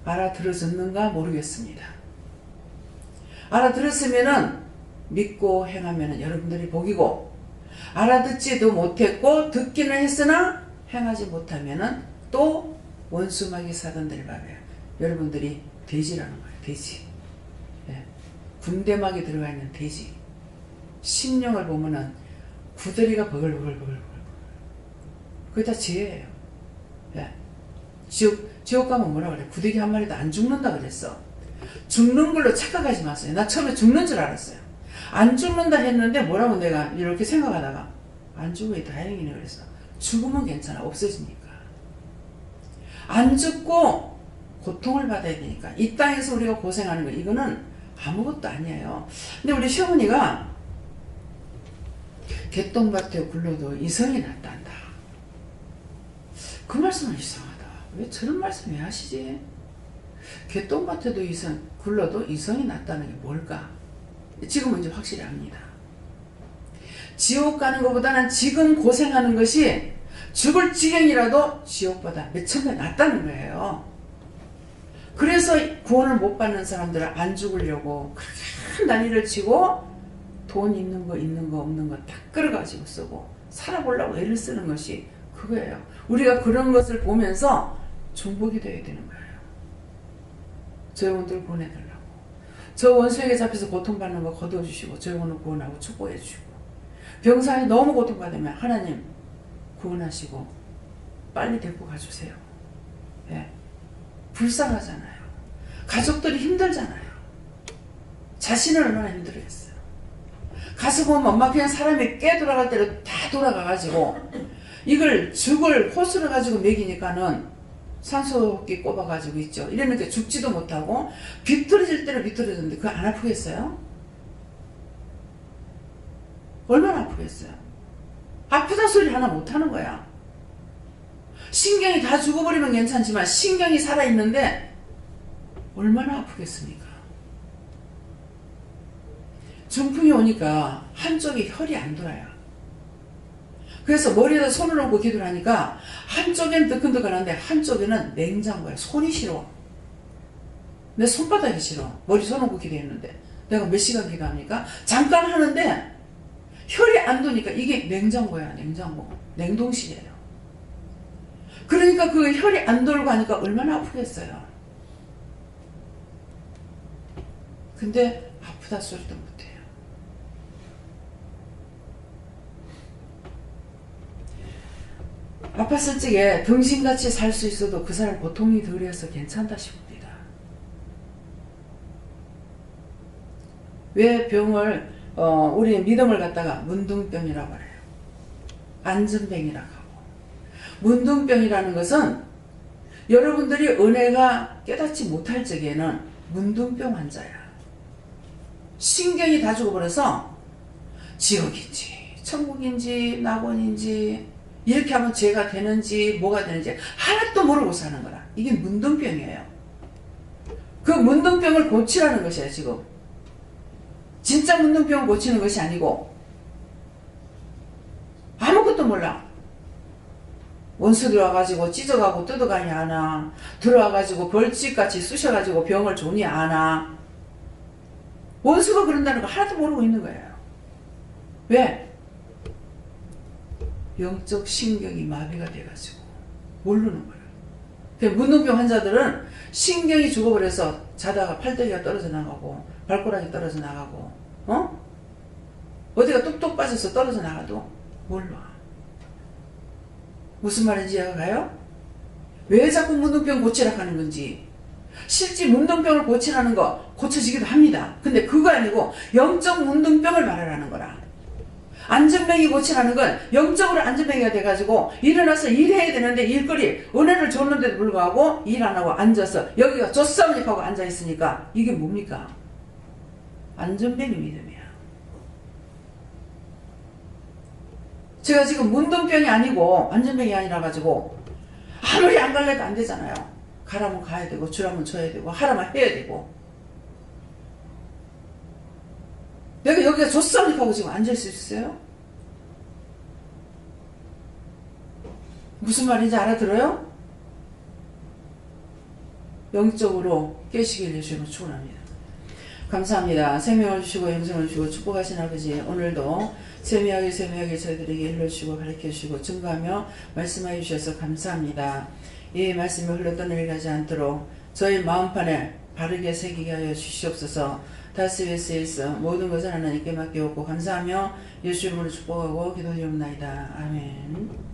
알아들어졌는가 모르겠습니다. 알아들었으면은 믿고 행하면은 여러분들이 복이고, 알아듣지도 못했고 듣기는 했으나 행하지 못하면은 또 원수마귀 사단들의 밥에 여러분들이 돼지라는 거예요. 돼지. 예. 군대막이 들어가 있는 돼지. 심령을 보면은 구더리가 버글버글버글. 그게 다 죄예요. 예. 지옥 가면 뭐라 그래? 구더기 한 마리도 안 죽는다 그랬어. 죽는 걸로 착각하지 마세요. 나 처음에 죽는 줄 알았어요. 안 죽는다 했는데 뭐라고 내가 이렇게 생각하다가 안 죽으니 다행이네 그랬어. 죽으면 괜찮아. 없어지니까. 안 죽고 고통을 받아야 되니까. 이 땅에서 우리가 고생하는 거 이거는 아무것도 아니에요. 근데 우리 시어머니가 개똥밭에 굴러도 이성이 낫단다. 그 말씀은 이상하다. 왜 저런 말씀 왜 하시지? 개똥밭에도 굴러도 이성이 낫다는 게 뭘까? 지금은 이제 확실히 압니다. 지옥 가는 것보다는 지금 고생하는 것이 죽을 지경이라도 지옥보다 몇천 배 낫다는 거예요. 그래서 구원을 못 받는 사람들은 안 죽으려고 큰 난리를 치고 돈 있는 거 없는 거 다 끌어가지고 쓰고 살아보려고 애를 쓰는 것이 그거예요. 우리가 그런 것을 보면서 중복이 되어야 되는 거예요. 저 영혼들 보내달라고. 저 원수에게 잡혀서 고통받는 거 거둬주시고 저 영혼을 구원하고 축복해 주시고, 병상에 너무 고통받으면 하나님 구원하시고 빨리 데리고 가주세요. 예. 불쌍하잖아요. 가족들이 힘들잖아요. 자신은 얼마나 힘들겠어요. 가서 보면 엄마 그냥 사람이 깨 돌아갈 대로 다 돌아가가지고 이걸 죽을 호수를 가지고 먹이니까는 산소호흡기 꼽아가지고 있죠. 이러니까 죽지도 못하고 비틀어질 대로 비틀어졌는데 그거 안 아프겠어요? 얼마나 아프겠어요? 아프다 소리 하나 못하는 거야. 신경이 다 죽어버리면 괜찮지만 신경이 살아있는데 얼마나 아프겠습니까? 중풍이 오니까 한쪽이 혈이 안 돌아요. 그래서 머리에다 손을 얹고 기도를 하니까 한쪽에는 뜨끈뜨끈한데 한쪽에는 냉장고야. 손이 싫어. 내 손바닥이 싫어. 머리 손 얹고 기도했는데 내가 몇 시간 기도합니까? 잠깐 하는데 혈이 안 도니까 이게 냉장고야. 냉장고. 냉동실이에요. 그러니까 그 혈이 안 돌고 하니까 얼마나 아프겠어요. 근데 아프다 소리도 못해요. 아팠을 적에 등신같이 살 수 있어도 그 사람 고통이 덜해서 괜찮다 싶습니다. 왜 병을 우리 믿음을 갖다가 문둥병이라고 해요. 안전병이라고 하고. 문둥병이라는 것은 여러분들이 은혜가 깨닫지 못할 적에는 문둥병 환자야. 신경이 다 죽어버려서 지옥인지 천국인지 낙원인지 이렇게 하면 죄가 되는지 뭐가 되는지 하나도 모르고 사는 거라. 이게 문둥병이에요. 그 문둥병을 고치라는 것이에요. 지금 진짜 문둥병을 고치는 것이 아니고 아무것도 몰라. 원수 들어와가지고 찢어가고 뜯어가니 하나, 들어와가지고 벌집같이 쑤셔가지고 병을 조니 하나. 원수가 그런다는 거 하나도 모르고 있는 거예요. 왜? 영적 신경이 마비가 돼가지고 모르는 거예요. 그러니까 문둥병 환자들은 신경이 죽어버려서 자다가 팔다리가 떨어져 나가고 발가락이 떨어져 나가고 어디가 뚝뚝 빠져서 떨어져 나가도 몰라. 무슨 말인지 이해가 가요? 왜 자꾸 문둥병 고치라고 하는 건지. 실제 문둥병을 고치라는 거 고쳐지기도 합니다. 근데 그거 아니고 영적 문둥병을 말하라는 거라. 안전병이 고치라는 건 영적으로 안전병이가 돼가지고 일어나서 일해야 되는데 일거리 은혜를 줬는데도 불구하고 일 안 하고 앉아서 여기가 조사모닉 하고 앉아있으니까 이게 뭡니까? 안전병이 믿음이야. 제가 지금 문둥병이 아니고 안전병이 아니라 가지고 아무리 안 갈래도 안 되잖아요. 가라면 가야 되고 주라면 줘야 되고 하라면 해야 되고 내가 여기가 좋습니까 하고 지금 앉을 수 있어요? 무슨 말인지 알아들어요? 영적으로 깨시길 예수님으로 축원합니다. 감사합니다. 생명을 주시고 영생을 주시고 축복하신 아버지, 오늘도 세미하게 저희들에게 일러주시고 가르쳐주시고 증거하며 말씀하여 주셔서 감사합니다. 이 말씀이 흘러떠내려 가지 않도록 저희 마음판에 바르게 새기게 하여 주시옵소서. 다스베스에서 모든 것을 하나님께 맡겨오고 감사하며 예수 이름으로 축복하고 기도드리옵나이다. 아멘.